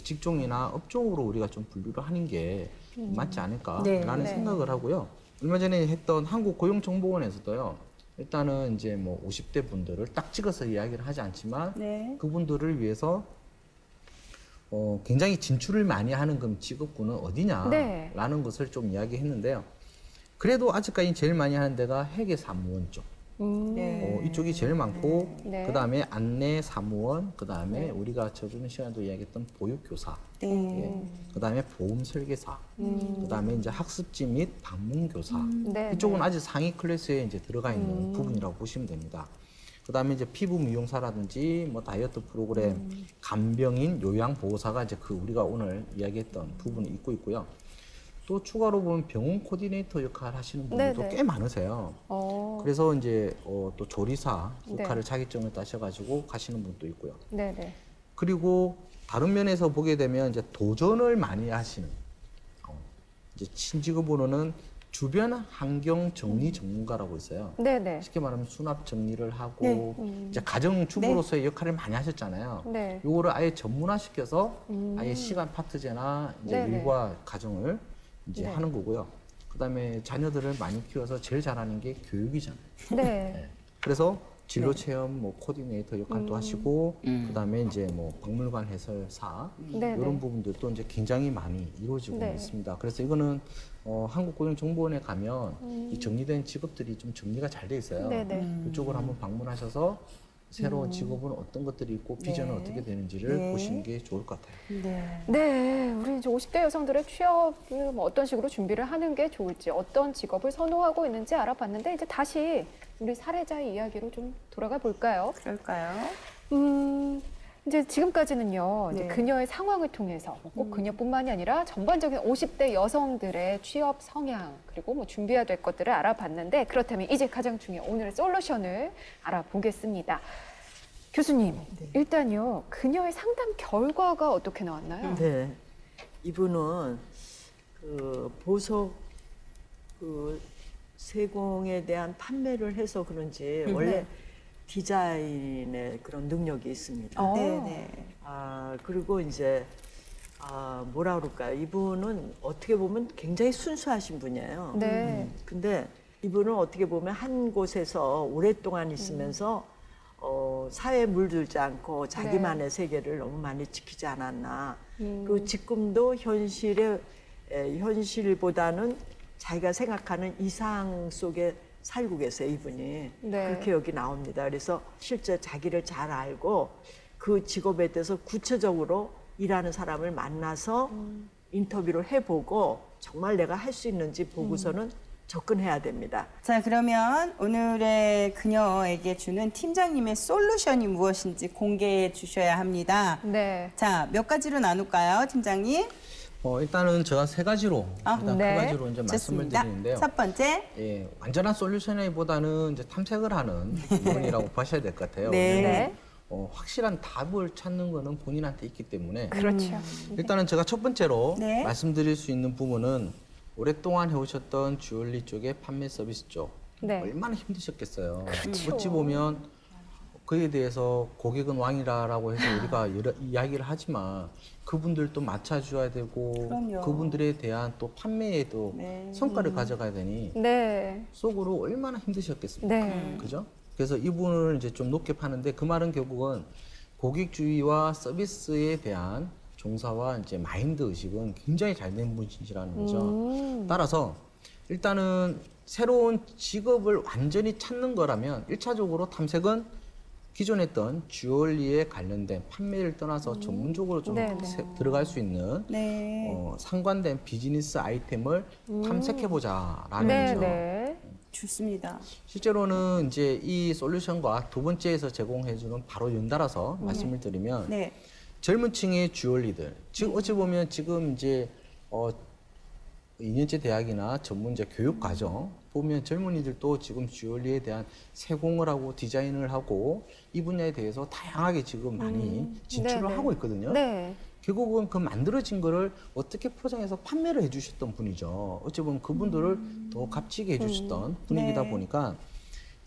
Speaker 4: 직종이나 업종으로 우리가 좀 분류를 하는 게 맞지 않을까라는
Speaker 1: 네.
Speaker 4: 생각을 하고요. 얼마 전에 했던 한국고용정보원에서도요. 일단은 이제 뭐 50대 분들을 딱 찍어서 이야기를 하지 않지만
Speaker 2: 네.
Speaker 4: 그분들을 위해서 굉장히 진출을 많이 하는 그 직업군은 어디냐라는
Speaker 1: 네.
Speaker 4: 것을 좀 이야기했는데요. 그래도 아직까지 제일 많이 하는 데가 회계사무원 쪽.
Speaker 2: 네.
Speaker 4: 이쪽이 제일 많고
Speaker 1: 네.
Speaker 4: 그다음에 안내 사무원, 그다음에 우리가 저번 시간에도 이야기했던 보육교사,
Speaker 2: 네.
Speaker 4: 예, 그다음에 보험 설계사, 그다음에 이제 학습지 및 방문교사.
Speaker 1: 네.
Speaker 4: 이쪽은 아직 상위 클래스에 이제 들어가 있는 부분이라고 보시면 됩니다. 그다음에 이제 피부 미용사라든지 뭐 다이어트 프로그램, 간병인, 요양보호사가 이제 그 우리가 오늘 이야기했던 부분이 있고요. 또 추가로 보면 병원 코디네이터 역할 하시는 분들도
Speaker 1: 네네.
Speaker 4: 꽤 많으세요. 그래서 이제 또 조리사 역할을
Speaker 1: 네.
Speaker 4: 자격증을 따셔가지고 가시는 분도 있고요.
Speaker 1: 네네.
Speaker 4: 그리고 다른 면에서 보게 되면 이제 도전을 많이 하시는 이제 신직업으로는 주변 환경 정리 전문가라고 있어요.
Speaker 1: 네네.
Speaker 4: 쉽게 말하면 수납 정리를 하고
Speaker 2: 네.
Speaker 4: 이제 가정주부로서의 역할을 많이 하셨잖아요.
Speaker 1: 네.
Speaker 4: 요거를 아예 전문화시켜서 아예 시간 파트제나 이제
Speaker 1: 네네.
Speaker 4: 일과 가정을 이제
Speaker 1: 네.
Speaker 4: 하는 거고요. 그다음에 자녀들을 많이 키워서 제일 잘하는 게 교육이잖아요.
Speaker 1: 네.
Speaker 4: 네. 그래서 진로 체험 뭐 코디네이터 역할도 하시고 그다음에 이제 뭐 박물관 해설사
Speaker 1: 네네.
Speaker 4: 이런 부분들도 이제 굉장히 많이 이루어지고
Speaker 1: 네.
Speaker 4: 있습니다. 그래서 이거는 한국고용정보원에 가면 이 정리된 직업들이 좀 정리가 잘 돼 있어요.
Speaker 1: 네네.
Speaker 4: 이쪽을 한번 방문하셔서 새로운 직업은 어떤 것들이 있고 비전은
Speaker 2: 네.
Speaker 4: 어떻게 되는지를
Speaker 2: 네.
Speaker 4: 보시는 게 좋을 것 같아요.
Speaker 2: 네.
Speaker 1: 네, 우리 이제 50대 여성들의 취업을 뭐 어떤 식으로 준비를 하는 게 좋을지, 어떤 직업을 선호하고 있는지 알아봤는데 이제 다시 우리 사례자의 이야기로 좀 돌아가 볼까요?
Speaker 2: 그럴까요?
Speaker 1: 이제 지금까지는요, 이제
Speaker 2: 네.
Speaker 1: 그녀의 상황을 통해서 꼭 그녀뿐만이 아니라 전반적인 50대 여성들의 취업 성향 그리고 뭐 준비해야 될 것들을 알아봤는데 그렇다면 이제 가장 중요한 오늘의 솔루션을 알아보겠습니다. 교수님, 일단요, 그녀의 상담 결과가 어떻게 나왔나요?
Speaker 3: 네. 이분은 그 보석 그 세공에 대한 판매를 해서 그런지 원래 디자인의 그런 능력이 있습니다.
Speaker 2: 네네.
Speaker 3: 그리고 이제 뭐라 그럴까요? 이분은 어떻게 보면 굉장히 순수하신 분이에요.
Speaker 1: 네.
Speaker 3: 근데 이분은 어떻게 보면 한 곳에서 오랫동안 있으면서 사회에 물들지 않고 자기만의 세계를 너무 많이 지키지 않았나. 그리고 지금도 현실보다는 자기가 생각하는 이상 속에 살고 계세요, 이분이.
Speaker 1: 네.
Speaker 3: 그렇게 여기 나옵니다. 그래서 실제 자기를 잘 알고 그 직업에 대해서 구체적으로 일하는 사람을 만나서 인터뷰를 해보고 정말 내가 할 수 있는지 보고서는 접근해야 됩니다.
Speaker 2: 자, 그러면 오늘의 그녀에게 주는 팀장님의 솔루션이 무엇인지 공개해 주셔야 합니다.
Speaker 1: 네.
Speaker 2: 자, 몇 가지로 나눌까요, 팀장님?
Speaker 4: 일단은 제가 세 가지로 일단
Speaker 1: 네.
Speaker 4: 두 가지로 이제 말씀을
Speaker 2: 좋습니다.
Speaker 4: 드리는데요.
Speaker 2: 첫 번째.
Speaker 4: 예, 완전한 솔루션보다는 이제 탐색을 하는 부분이라고 보셔야 될 것 같아요.
Speaker 2: 네.
Speaker 4: 왜냐면 확실한 답을 찾는 거는 본인한테 있기 때문에
Speaker 1: 그렇죠.
Speaker 4: 일단은 제가 첫 번째로
Speaker 2: 네.
Speaker 4: 말씀드릴 수 있는 부분은 오랫동안 해오셨던 주얼리 쪽의 판매 서비스 쪽
Speaker 1: 네.
Speaker 4: 얼마나 힘드셨겠어요.
Speaker 1: 그렇죠.
Speaker 4: 어찌 보면 그에 대해서 고객은 왕이라고 해서 우리가 여러 이야기를 하지만 그분들도 맞춰줘야 되고
Speaker 2: 그럼요.
Speaker 4: 그분들에 대한 또 판매에도
Speaker 2: 네.
Speaker 4: 성과를 가져가야 되니
Speaker 1: 네.
Speaker 4: 속으로 얼마나 힘드셨겠습니까?
Speaker 1: 네.
Speaker 4: 그죠? 그래서 이분을 이제 좀 높게 파는데 그 말은 결국은 고객주의와 서비스에 대한 종사와 이제 마인드 의식은 굉장히 잘 된 분이시라는 거죠. 따라서 일단은 새로운 직업을 완전히 찾는 거라면 1차적으로 탐색은 기존에 했던 주얼리에 관련된 판매를 떠나서 전문적으로 좀
Speaker 1: 네네.
Speaker 4: 들어갈 수 있는
Speaker 2: 네.
Speaker 4: 상관된 비즈니스 아이템을 탐색해보자라는
Speaker 1: 네.
Speaker 4: 거죠.
Speaker 1: 네.
Speaker 2: 좋습니다.
Speaker 4: 실제로는 이제 이 솔루션과 두 번째에서 제공해주는 바로 연달아서 말씀을 드리면
Speaker 2: 네.
Speaker 4: 젊은 층의 주얼리들, 즉 어찌 보면 지금 이제 2년제 대학이나 전문제 교육 과정 보면 젊은이들도 지금 주얼리에 대한 세공을 하고 디자인을 하고 이 분야에 대해서 다양하게 지금 많이 진출을
Speaker 1: 네네.
Speaker 4: 하고 있거든요.
Speaker 1: 네.
Speaker 4: 결국은 그 만들어진 거를 어떻게 포장해서 판매를 해주셨던 분이죠. 어찌 보면 그분들을 더 값지게 해주셨던 분이다
Speaker 2: 네.
Speaker 4: 보니까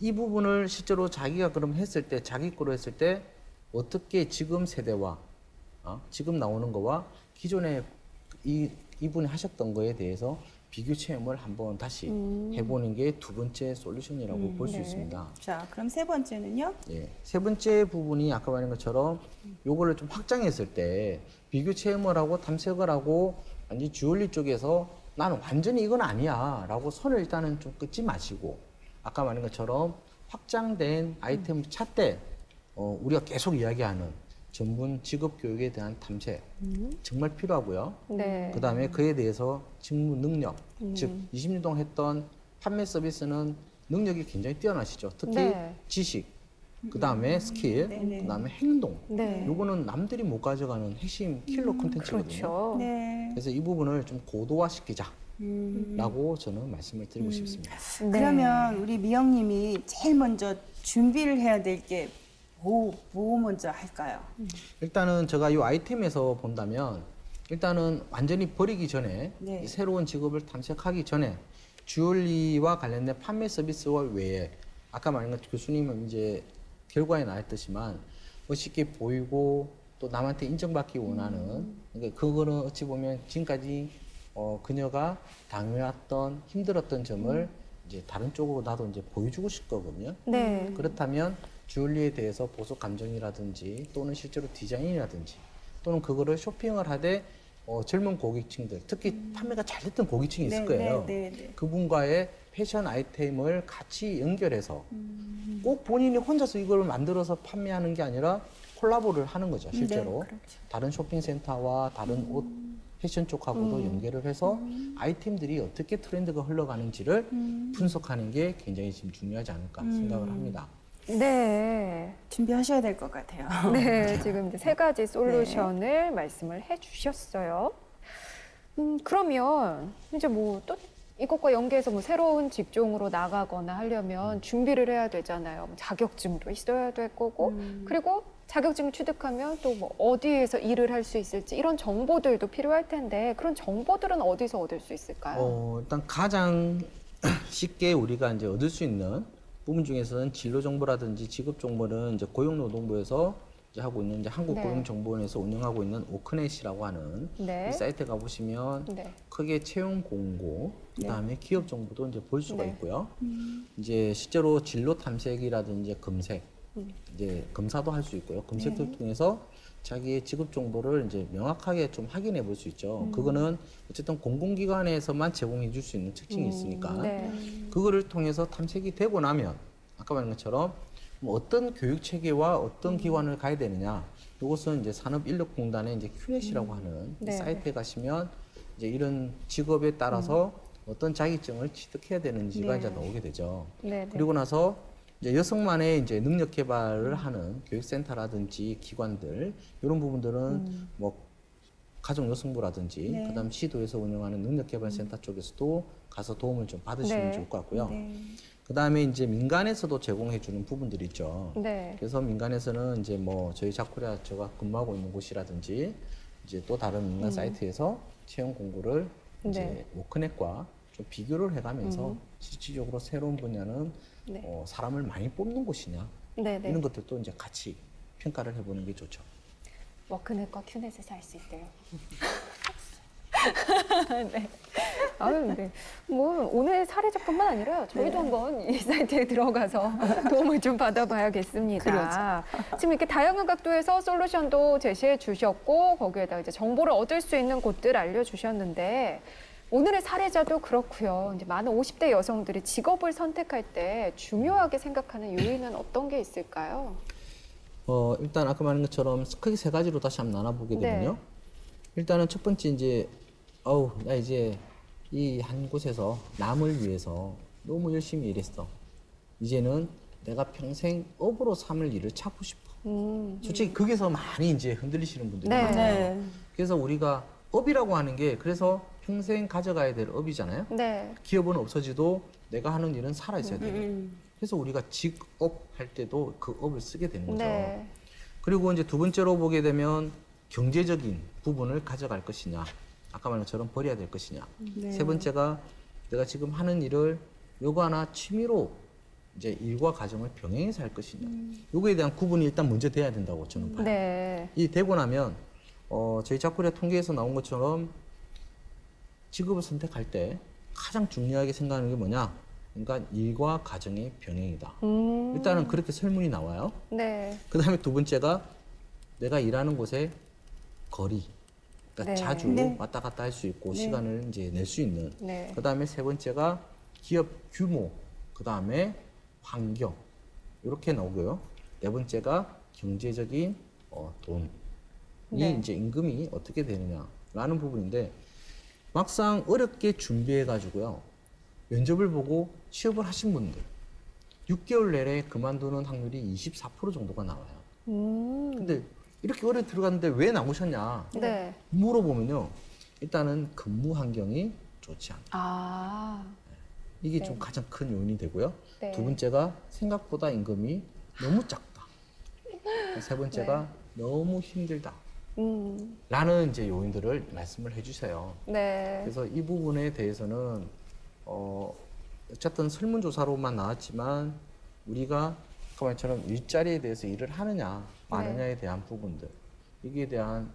Speaker 4: 이 부분을 실제로 자기가 그럼 했을 때 자기 거로 했을 때 어떻게 지금 세대와 지금 나오는 거와 기존에 이분이 하셨던 거에 대해서 비교 체험을 한번 다시 해보는 게 두 번째 솔루션이라고 볼 수
Speaker 1: 네.
Speaker 4: 있습니다.
Speaker 2: 자, 그럼 세 번째는요?
Speaker 4: 예. 세 번째 부분이 아까 말한 것처럼 요거를 좀 확장했을 때 비교 체험을 하고 탐색을 하고 완전히 주얼리 쪽에서 나는 완전히 이건 아니야 라고 선을 일단은 좀 끊지 마시고 아까 말한 것처럼 확장된 아이템을 찾되 우리가 계속 이야기하는 전문 직업 교육에 대한 탐색 정말 필요하고요.
Speaker 1: 네.
Speaker 4: 그다음에 그에 대해서 직무 능력, 즉 20년 동안 했던 판매 서비스는 능력이 굉장히 뛰어나시죠. 특히
Speaker 1: 네.
Speaker 4: 지식, 그다음에 스킬,
Speaker 2: 네네.
Speaker 4: 그다음에 행동.
Speaker 1: 네.
Speaker 4: 요거는 남들이 못 가져가는 핵심 킬러 콘텐츠거든요.
Speaker 1: 그렇죠.
Speaker 2: 네.
Speaker 4: 그래서 이 부분을 좀 고도화시키자라고 저는 말씀을 드리고 싶습니다.
Speaker 1: 네.
Speaker 2: 그러면 우리 미영님이 제일 먼저 준비를 해야 될 게 뭐 먼저 할까요?
Speaker 4: 일단은 제가 이 아이템에서 본다면 일단은 완전히 버리기 전에
Speaker 2: 네.
Speaker 4: 이 새로운 직업을 탐색하기 전에 주얼리와 관련된 판매 서비스와 외에 아까 말한 것 교수님은 이제 결과에 나왔듯이만 멋있게 보이고 또 남한테 인정받기 원하는 그러니까 그거는 어찌 보면 지금까지 그녀가 당해왔던 힘들었던 점을 이제 다른 쪽으로 나도 이제 보여주고 싶거든요.
Speaker 1: 네.
Speaker 4: 그렇다면 주얼리에 대해서 보수 감정이라든지 또는 실제로 디자인이라든지 또는 그거를 쇼핑을 하되 젊은 고객층들 특히 판매가 잘 됐던 고객층이 있을 거예요.
Speaker 2: 네.
Speaker 4: 그분과의 패션 아이템을 같이 연결해서 꼭 본인이 혼자서 이걸 만들어서 판매하는 게 아니라 콜라보를 하는 거죠, 실제로.
Speaker 2: 그렇죠.
Speaker 4: 다른 쇼핑센터와 다른 옷 패션 쪽하고도 연결을 해서 아이템들이 어떻게 트렌드가 흘러가는지를 분석하는 게 굉장히 지금 중요하지 않을까 생각을 합니다.
Speaker 1: 네.
Speaker 2: 준비하셔야 될 것 같아요.
Speaker 1: 네, 지금 이제 세 가지 솔루션을 말씀을 해주셨어요. 그러면 이제 뭐 또 이것과 연계해서 뭐 새로운 직종으로 나가거나 하려면 준비를 해야 되잖아요. 자격증도 있어야 될 거고, 그리고 자격증을 취득하면 또 뭐 어디에서 일을 할 수 있을지 이런 정보들도 필요할 텐데 그런 정보들은 어디서 얻을 수 있을까요?
Speaker 4: 일단 가장 쉽게 우리가 이제 얻을 수 있는 부분 중에서는 진로 정보라든지 직업 정보는 이제 고용노동부에서 이제 하고 있는 이제 한국고용정보원에서 운영하고 있는 오크넷이라고 하는
Speaker 1: 네.
Speaker 4: 이 사이트에 가보시면
Speaker 1: 네.
Speaker 4: 크게 채용 공고, 그다음에 기업 정보도 이제 볼 수가
Speaker 1: 네.
Speaker 4: 있고요. 이제 실제로 진로 탐색이라든지 검색, 이제 검사도 할 수 있고요. 검색을 통해서 자기의 직업 정보를 이제 명확하게 좀 확인해 볼 수 있죠. 그거는 어쨌든 공공기관에서만 제공해 줄 수 있는 특징이 있으니까
Speaker 1: 네.
Speaker 4: 그거를 통해서 탐색이 되고 나면 아까 말한 것처럼 뭐 어떤 교육 체계와 어떤 기관을 가야 되느냐. 이것은 이제 산업인력공단의 이제 큐넷이라고 하는 이
Speaker 1: 네.
Speaker 4: 사이트에 가시면 이제 이런 직업에 따라서 어떤 자격증을 취득해야 되는지가 이제 나오게 되죠.
Speaker 1: 네.
Speaker 4: 그리고 나서 이제 여성만의 이제 능력 개발을 하는 교육센터라든지 기관들 이런 부분들은 뭐 가정여성부라든지
Speaker 2: 네.
Speaker 4: 그다음 시도에서 운영하는 능력개발센터 쪽에서도 가서 도움을 좀 받으시면
Speaker 1: 네.
Speaker 4: 좋을 것 같고요.
Speaker 2: 네.
Speaker 4: 그다음에 이제 민간에서도 제공해 주는 부분들이 있죠.
Speaker 1: 네.
Speaker 4: 그래서 민간에서는 이제 뭐 저희 자코리아 제가 근무하고 있는 곳이라든지 이제 또 다른 민간 사이트에서 채용 공고를 이제
Speaker 1: 네.
Speaker 4: 오크넷과 좀 비교를 해가면서 실질적으로 새로운 분야는
Speaker 1: 네.
Speaker 4: 사람을 많이 뽑는 곳이냐
Speaker 1: 네.
Speaker 4: 이런 것들도 이제 같이 평가를 해보는 게 좋죠.
Speaker 1: 워크넷과 큐넷에서 할 수 있대요. 네. 아유, 네. 뭐 오늘 사례자뿐만 아니라 저희도 한번 이 사이트에 들어가서 도움을 좀 받아봐야겠습니다. 지금 이렇게 다양한 각도에서 솔루션도 제시해 주셨고 거기에다 이제 정보를 얻을 수 있는 곳들 알려주셨는데 오늘의 사례자도 그렇고요. 이제 많은 50대 여성들이 직업을 선택할 때 중요하게 생각하는 요인은 어떤 게 있을까요?
Speaker 4: 일단 아까 말한 것처럼 크게 세 가지로 다시 한번 나눠보게 되면요.
Speaker 1: 네.
Speaker 4: 일단은 첫 번째 이제 나 이제 이 한 곳에서 남을 위해서 너무 열심히 일했어. 이제는 내가 평생 업으로 삼을 일을 찾고 싶어. 솔직히 거기서 많이 이제 흔들리시는 분들이
Speaker 1: 네.
Speaker 4: 많아요.
Speaker 2: 네.
Speaker 4: 그래서 우리가 업이라고 하는 게 그래서 평생 가져가야 될 업이잖아요.
Speaker 1: 네.
Speaker 4: 기업은 없어지도 내가 하는 일은 살아 있어야 돼요. 그래서 우리가 직업 할 때도 그 업을 쓰게 되는 거죠.
Speaker 1: 네.
Speaker 4: 그리고 이제 두 번째로 보게 되면 경제적인 부분을 가져갈 것이냐, 아까 말한 것처럼 버려야 될 것이냐.
Speaker 2: 네.
Speaker 4: 세 번째가 내가 지금 하는 일을 요거 하나 취미로 이제 일과 가정을 병행해서 할 것이냐. 요거에 대한 구분이 일단 먼저 돼야 된다고 저는 봐요.
Speaker 1: 네.
Speaker 4: 이 되고 나면 저희 자코리아 통계에서 나온 것처럼 직업을 선택할 때 가장 중요하게 생각하는 게 뭐냐? 그러니까 일과 가정의 병행이다. 일단은 그렇게 설문이 나와요.
Speaker 1: 네.
Speaker 4: 그다음에 두 번째가 내가 일하는 곳의 거리. 그러니까
Speaker 1: 네.
Speaker 4: 자주
Speaker 2: 네.
Speaker 4: 왔다 갔다 할 수 있고 시간을 이제 낼 수 있는.
Speaker 1: 네.
Speaker 4: 그다음에 세 번째가 기업 규모. 그다음에 환경. 이렇게 나오고요. 네 번째가 경제적인 돈이
Speaker 1: 네.
Speaker 4: 이제 임금이 어떻게 되느냐라는 부분인데 막상 어렵게 준비해 가지고요. 면접을 보고 취업을 하신 분들 6개월 내내 그만두는 확률이 24% 정도가 나와요. 근데 이렇게 오래 들어갔는데 왜 나오셨냐
Speaker 1: 네.
Speaker 4: 물어보면요. 일단은 근무 환경이 좋지 않다.
Speaker 1: 아.
Speaker 4: 이게
Speaker 1: 네.
Speaker 4: 좀 가장 큰 요인이 되고요.
Speaker 1: 네.
Speaker 4: 두 번째가 생각보다 임금이 너무 작다. 세 번째가 너무 힘들다. 라는 이제 요인들을 말씀을 해주세요.
Speaker 1: 네.
Speaker 4: 그래서 이 부분에 대해서는 어쨌든 설문조사로만 나왔지만 우리가 아까 말처럼 일자리에 대해서 일을 하느냐 마느냐에 대한 부분들 여기에 대한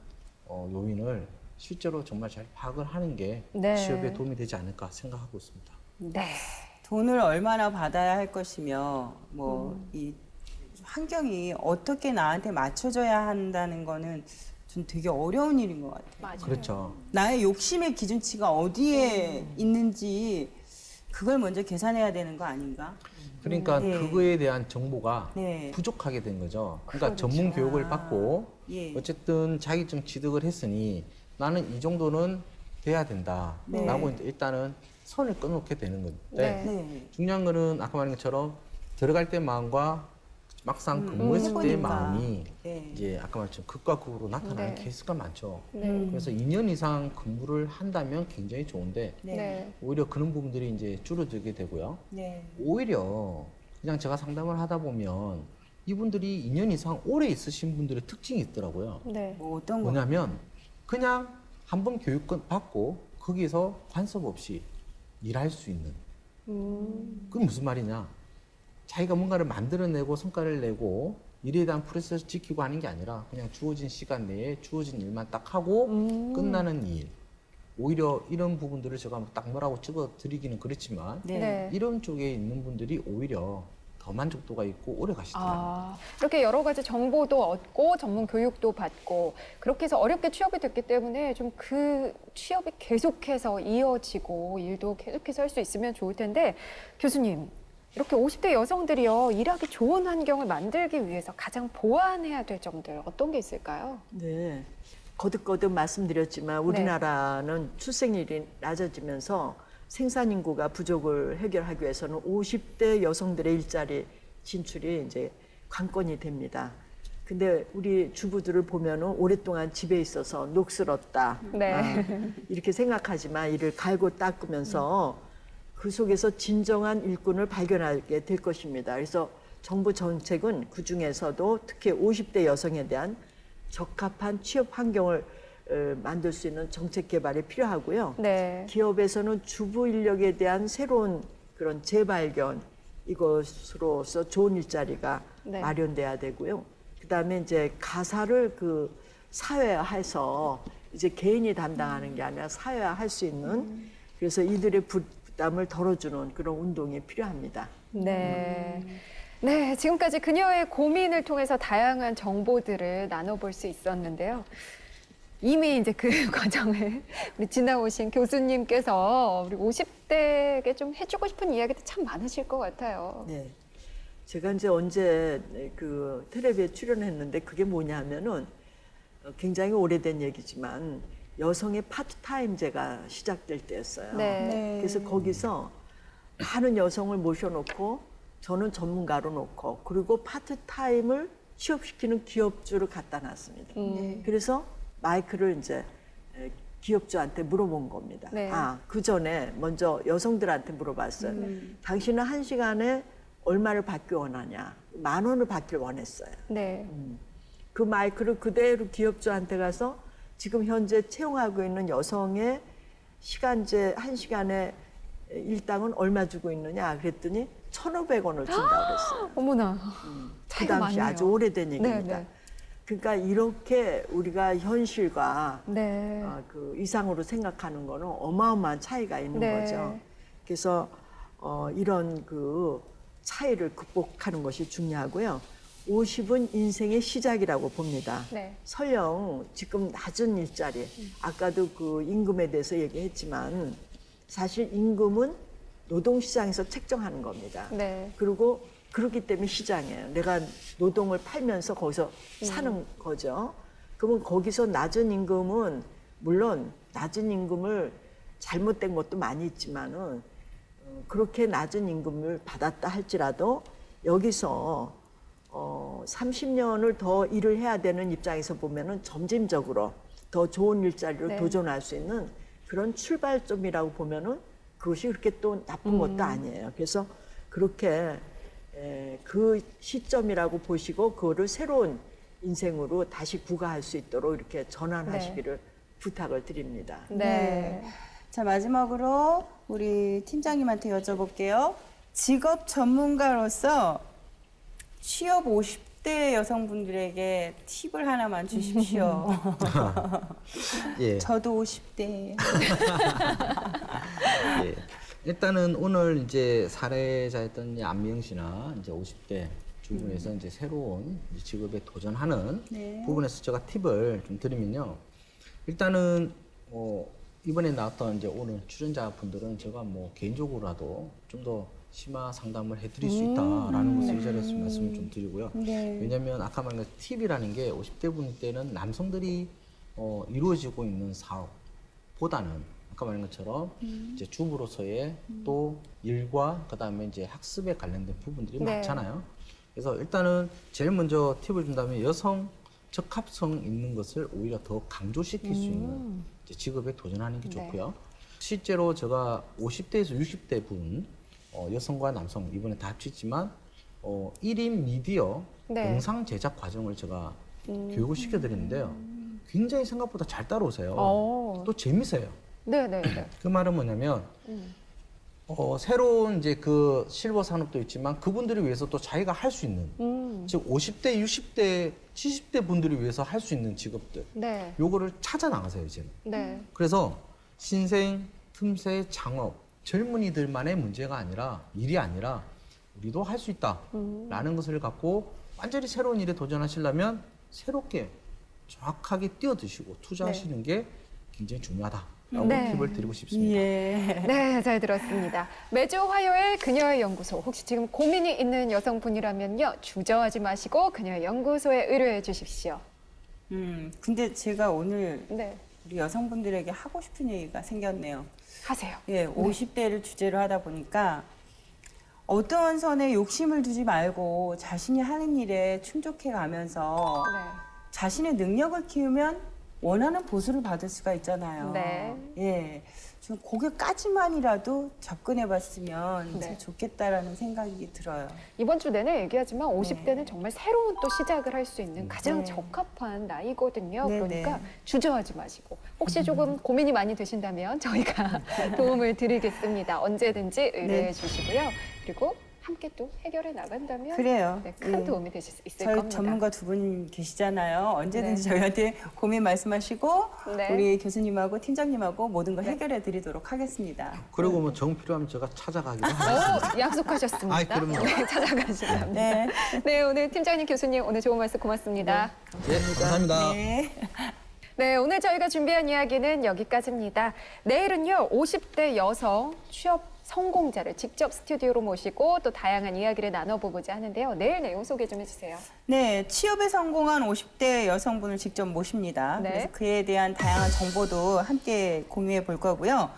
Speaker 4: 요인을 실제로 정말 잘 파악을 하는 게
Speaker 1: 네.
Speaker 4: 취업에 도움이 되지 않을까 생각하고 있습니다.
Speaker 1: 네.
Speaker 2: 돈을 얼마나 받아야 할 것이며 뭐 이 환경이 어떻게 나한테 맞춰져야 한다는 거는 좀 되게 어려운 일인 것 같아요.
Speaker 1: 맞아요.
Speaker 4: 그렇죠.
Speaker 2: 나의 욕심의 기준치가 어디에 있는지 그걸 먼저 계산해야 되는 거 아닌가?
Speaker 4: 그러니까
Speaker 2: 네.
Speaker 4: 그거에 대한 정보가
Speaker 2: 네.
Speaker 4: 부족하게 된 거죠. 그러니까
Speaker 1: 그렇죠.
Speaker 4: 전문 교육을
Speaker 2: 아,
Speaker 4: 받고
Speaker 2: 예.
Speaker 4: 어쨌든 자격증 취득을 했으니 나는 이 정도는 돼야 된다라고
Speaker 2: 네.
Speaker 4: 일단은 선을 끊어놓게 되는 건데
Speaker 1: 네.
Speaker 2: 네.
Speaker 4: 중요한 거는 아까 말한 것처럼 들어갈 때 마음과 막상 근무했을 때의
Speaker 2: 해보니까.
Speaker 4: 마음이
Speaker 2: 네.
Speaker 4: 이제 아까 말했지만 극과 극으로 나타나는
Speaker 1: 네.
Speaker 4: 케이스가 많죠.
Speaker 1: 네.
Speaker 4: 그래서 2년 이상 근무를 한다면 굉장히 좋은데
Speaker 2: 네.
Speaker 1: 네.
Speaker 4: 오히려 그런 부분들이 이제 줄어들게 되고요.
Speaker 2: 네.
Speaker 4: 오히려 그냥 제가 상담을 하다 보면 이분들이 2년 이상 오래 있으신 분들의 특징이 있더라고요.
Speaker 1: 네.
Speaker 2: 뭐 어떤 거?
Speaker 4: 뭐냐면 그냥 한번 교육권 받고 거기서 관섭 없이 일할 수 있는. 그게 무슨 말이냐? 자기가 뭔가를 만들어내고 성과를 내고 일에 대한 프로세스 지키고 하는 게 아니라 그냥 주어진 시간 내에 주어진 일만 딱 하고 끝나는 일. 오히려 이런 부분들을 제가 딱 뭐라고 찍어드리기는 그렇지만
Speaker 2: 네.
Speaker 1: 네.
Speaker 4: 이런 쪽에 있는 분들이 오히려 더 만족도가 있고 오래 가시더라고요.
Speaker 1: 아, 이렇게 여러 가지 정보도 얻고 전문 교육도 받고 그렇게 해서 어렵게 취업이 됐기 때문에 좀 그 취업이 계속해서 이어지고 일도 계속해서 할 수 있으면 좋을 텐데 교수님 이렇게 50대 여성들이요 일하기 좋은 환경을 만들기 위해서 가장 보완해야 될 점들 어떤 게 있을까요?
Speaker 3: 네. 거듭거듭 말씀드렸지만 우리나라는 출생률이 낮아지면서 생산 인구가 부족을 해결하기 위해서는 50대 여성들의 일자리 진출이 이제 관건이 됩니다. 근데 우리 주부들을 보면은 오랫동안 집에 있어서 녹슬었다.
Speaker 1: 네.
Speaker 3: 이렇게 생각하지만 이를 갈고 닦으면서 그 속에서 진정한 일꾼을 발견하게 될 것입니다. 그래서 정부 정책은 그 중에서도 특히 50대 여성에 대한 적합한 취업 환경을 만들 수 있는 정책 개발이 필요하고요.
Speaker 1: 네.
Speaker 3: 기업에서는 주부 인력에 대한 새로운 그런 재발견 이것으로서 좋은 일자리가
Speaker 1: 네.
Speaker 3: 마련돼야 되고요. 그다음에 이제 가사를 그 사회화해서 이제 개인이 담당하는 게 아니라 사회화할 수 있는 그래서 이들의 부담을 덜어주는 그런 운동이 필요합니다.
Speaker 1: 네. 네, 지금까지 그녀의 고민을 통해서 다양한 정보들을 나눠볼 수 있었는데요. 이미 이제 그 과정을 우리 지나오신 교수님께서 우리 50대에게 좀 해주고 싶은 이야기도 참 많으실 것 같아요.
Speaker 3: 네. 제가 이제 언제 그 텔레비에 출연했는데 그게 뭐냐면은 굉장히 오래된 얘기지만 여성의 파트타임제가 시작될 때였어요.
Speaker 1: 네.
Speaker 2: 네.
Speaker 3: 그래서 거기서 많은 여성을 모셔놓고 저는 전문가로 놓고 그리고 파트타임을 취업시키는 기업주를 갖다 놨습니다. 그래서 마이크를 이제 기업주한테 물어본 겁니다.
Speaker 1: 네.
Speaker 3: 아, 그 전에 먼저 여성들한테 물어봤어요. 당신은 한 시간에 얼마를 받기 원하냐? 10,000원을 받길 원했어요.
Speaker 1: 네.
Speaker 3: 그 마이크를 그대로 기업주한테 가서 지금 현재 채용하고 있는 여성의 시간제 한 시간에 일당은 얼마 주고 있느냐 그랬더니 1,500원을 준다고 그랬어요.
Speaker 1: 어머나.
Speaker 3: 그
Speaker 1: 차이가
Speaker 3: 당시
Speaker 1: 많네요.
Speaker 3: 아주 오래된 얘기입니다.
Speaker 1: 네, 네.
Speaker 3: 그러니까 이렇게 우리가 현실과
Speaker 1: 네.
Speaker 3: 그 이상으로 생각하는 거는 어마어마한 차이가 있는
Speaker 1: 네.
Speaker 3: 거죠. 그래서 이런 그 차이를 극복하는 것이 중요하고요. 50은 인생의 시작이라고 봅니다.
Speaker 1: 네.
Speaker 3: 설령 지금 낮은 일자리, 아까도 그 임금에 대해서 얘기했지만 사실 임금은 노동시장에서 책정하는 겁니다.
Speaker 1: 네.
Speaker 3: 그리고 그렇기 때문에 시장이에요. 내가 노동을 팔면서 거기서 사는 거죠. 그러면 거기서 낮은 임금은 물론 낮은 임금을 잘못된 것도 많이 있지만은 그렇게 낮은 임금을 받았다 할지라도 여기서 30년을 더 일을 해야 되는 입장에서 보면은 점진적으로 더 좋은 일자리로
Speaker 1: 네.
Speaker 3: 도전할 수 있는 그런 출발점이라고 보면은 그것이 그렇게 또 나쁜 것도 아니에요. 그래서 그렇게 그 시점이라고 보시고 그거를 새로운 인생으로 다시 부과할 수 있도록 이렇게 전환하시기를 부탁을 드립니다.
Speaker 1: 네.
Speaker 2: 자, 마지막으로 우리 팀장님한테 여쭤볼게요. 직업 전문가로서 취업 50대 여성분들에게 팁을 하나만 주십시오.
Speaker 4: 예.
Speaker 2: 저도 50대.
Speaker 4: 예. 일단은 오늘 이제 사례자였던 안미영 씨나 이제 50대 주부에서 이제 새로운 직업에 도전하는
Speaker 2: 네.
Speaker 4: 부분에서 제가 팁을 좀 드리면요. 일단은 이번에 나왔던 이제 오늘 출연자분들은 제가 뭐 개인적으로라도 좀 더 심화 상담을 해드릴 수 있다라는 것을 이 자리에서 말씀을 좀 드리고요.
Speaker 2: 네.
Speaker 4: 왜냐하면 아까 말한 그 팁이라는 게 50대 분 때는 남성들이 이루어지고 있는 사업보다는 아까 말한 것처럼 이제 주부로서의 또 일과 그다음에 이제 학습에 관련된 부분들이
Speaker 1: 네.
Speaker 4: 많잖아요. 그래서 일단은 제일 먼저 팁을 준다면 여성 적합성 있는 것을 오히려 더 강조시킬 수 있는 이제 직업에 도전하는 게
Speaker 1: 네.
Speaker 4: 좋고요. 실제로 제가 50대에서 60대 분 여성과 남성 이번에 다 합치지만 1인 미디어
Speaker 1: 네.
Speaker 4: 영상 제작 과정을 제가 교육을 시켜드리는데요. 굉장히 생각보다 잘 따라오세요. 또 재미세요.
Speaker 1: 네네.
Speaker 4: 그 말은 뭐냐면 새로운 이제 그 실버 산업도 있지만 그분들을 위해서 또 자기가 할 수 있는 즉 50대, 60대, 70대 분들을 위해서 할 수 있는 직업들
Speaker 1: 네.
Speaker 4: 요거를 찾아 나가세요 이제는.
Speaker 1: 네.
Speaker 4: 그래서 신생, 틈새, 창업 젊은이들만의 문제가 아니라 일이 아니라 우리도 할 수 있다라는 것을 갖고 완전히 새로운 일에 도전하시려면 새롭게 정확하게 뛰어드시고 투자하시는 게 굉장히 중요하다라고
Speaker 1: 네.
Speaker 4: 팁을 드리고 싶습니다.
Speaker 2: 예.
Speaker 1: 네, 잘 들었습니다. 매주 화요일 그녀의 연구소. 혹시 지금 고민이 있는 여성분이라면요. 주저하지 마시고 그녀의 연구소에 의뢰해 주십시오.
Speaker 2: 근데 제가 오늘
Speaker 1: 네.
Speaker 2: 우리 여성분들에게 하고 싶은 얘기가 생겼네요.
Speaker 1: 하세요.
Speaker 2: 예, 50대를 주제로 하다 보니까 어떠한 선에 욕심을 두지 말고 자신이 하는 일에 충족해 가면서
Speaker 1: 네.
Speaker 2: 자신의 능력을 키우면 원하는 보수를 받을 수가 있잖아요.
Speaker 1: 네.
Speaker 2: 예. 좀 거기까지만이라도 접근해 봤으면
Speaker 1: 네.
Speaker 2: 좋겠다라는 생각이 들어요.
Speaker 1: 이번 주 내내 얘기하지만 50대는 정말 새로운 또 시작을 할 수 있는 가장
Speaker 2: 네.
Speaker 1: 적합한 나이거든요.
Speaker 2: 네,
Speaker 1: 그러니까
Speaker 2: 네.
Speaker 1: 주저하지 마시고 혹시 조금 고민이 많이 되신다면 저희가 도움을 드리겠습니다. 언제든지 의뢰해
Speaker 2: 네.
Speaker 1: 주시고요. 그리고 함께 또 해결해 나간다면
Speaker 2: 그래요.
Speaker 1: 네, 큰
Speaker 2: 예.
Speaker 1: 도움이 되실 수 있을
Speaker 2: 저희
Speaker 1: 겁니다.
Speaker 2: 전문가 두 분 계시잖아요. 언제든지
Speaker 1: 네.
Speaker 2: 저희한테 고민 말씀하시고
Speaker 1: 네.
Speaker 2: 우리 교수님하고 팀장님하고 모든 거 해결해 드리도록 하겠습니다.
Speaker 4: 그리고 뭐 정 필요하면 제가 찾아가기도 하겠습니다.
Speaker 1: 약속하셨습니다.
Speaker 4: 아이, 그럼요.
Speaker 1: 네, 찾아가시다면.
Speaker 2: 네.
Speaker 1: 네, 오늘 팀장님, 교수님 오늘 좋은 말씀 고맙습니다.
Speaker 4: 네, 감사합니다.
Speaker 2: 네.
Speaker 1: 네, 오늘 저희가 준비한 이야기는 여기까지입니다. 내일은요, 50대 여성 취업 성공자를 직접 스튜디오로 모시고 또 다양한 이야기를 나눠보고자 하는데요. 내일 내용 소개 좀 해주세요.
Speaker 2: 네, 취업에 성공한 50대 여성분을 직접 모십니다.
Speaker 1: 네.
Speaker 2: 그래서 그에 대한 다양한 정보도 함께 공유해 볼 거고요.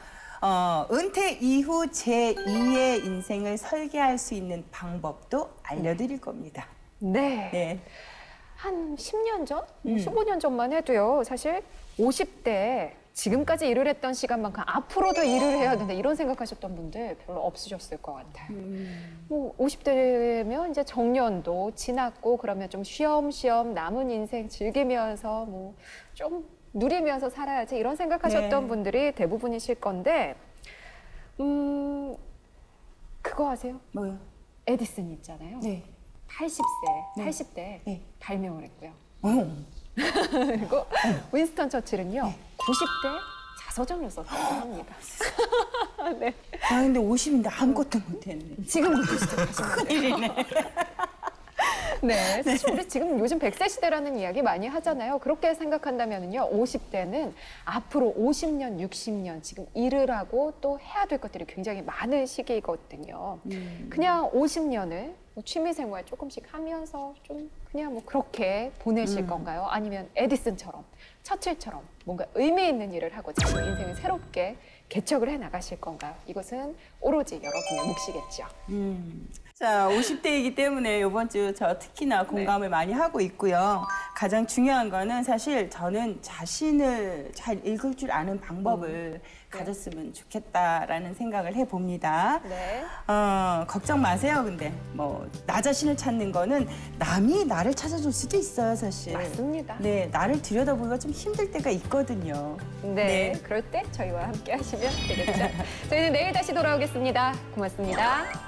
Speaker 2: 은퇴 이후 제2의 인생을 설계할 수 있는 방법도 알려드릴 겁니다.
Speaker 1: 네.
Speaker 2: 네.
Speaker 1: 한 10년 전, 15년 전만 해도요, 사실 50대 지금까지 일을 했던 시간만큼 앞으로도 일을 해야 된다 이런 생각하셨던 분들 별로 없으셨을 것 같아요. 뭐 50대면 이제 정년도 지났고 그러면 좀 쉬엄쉬엄 남은 인생 즐기면서 뭐 좀 누리면서 살아야지 이런 생각하셨던
Speaker 2: 네.
Speaker 1: 분들이 대부분이실 건데 그거 아세요?
Speaker 2: 뭐요?
Speaker 1: 에디슨 있잖아요.
Speaker 2: 네.
Speaker 1: 80세,
Speaker 2: 네.
Speaker 1: 80대
Speaker 2: 네.
Speaker 1: 발명을 했고요. 그리고 윈스턴 처칠은요, 90대 자서전을 썼다고 합니다. 네.
Speaker 2: 아, 근데 50인데 아무것도 못했네.
Speaker 1: 지금부터 시작하시면 돼요.
Speaker 2: 큰일이네.
Speaker 1: 네, 사실 우리 지금 요즘 100세 시대라는 이야기 많이 하잖아요. 그렇게 생각한다면요, 50대는 앞으로 50년, 60년 지금 일을 하고 또 해야 될 것들이 굉장히 많은 시기거든요. 그냥 50년을 뭐 취미생활 조금씩 하면서 좀 그냥 뭐 그렇게 보내실 건가요? 아니면 에디슨처럼, 처칠처럼 뭔가 의미 있는 일을 하고자 인생을 새롭게 개척을 해 나가실 건가요? 이것은 오로지 여러분의 몫이겠죠.
Speaker 2: 자, 50대이기 때문에 이번 주 저 특히나 공감을 많이 하고 있고요. 가장 중요한 거는 사실 저는 자신을 잘 읽을 줄 아는 방법을 가졌으면 좋겠다라는 생각을 해봅니다.
Speaker 1: 네.
Speaker 2: 걱정 마세요. 근데 뭐 나 자신을 찾는 거는 남이 나를 찾아줄 수도 있어요, 사실.
Speaker 1: 맞습니다.
Speaker 2: 네, 나를 들여다보기가 좀 힘들 때가 있거든요.
Speaker 1: 네, 그럴 때 저희와 함께 하시면 되겠죠. 저희는 내일 다시 돌아오겠습니다. 고맙습니다.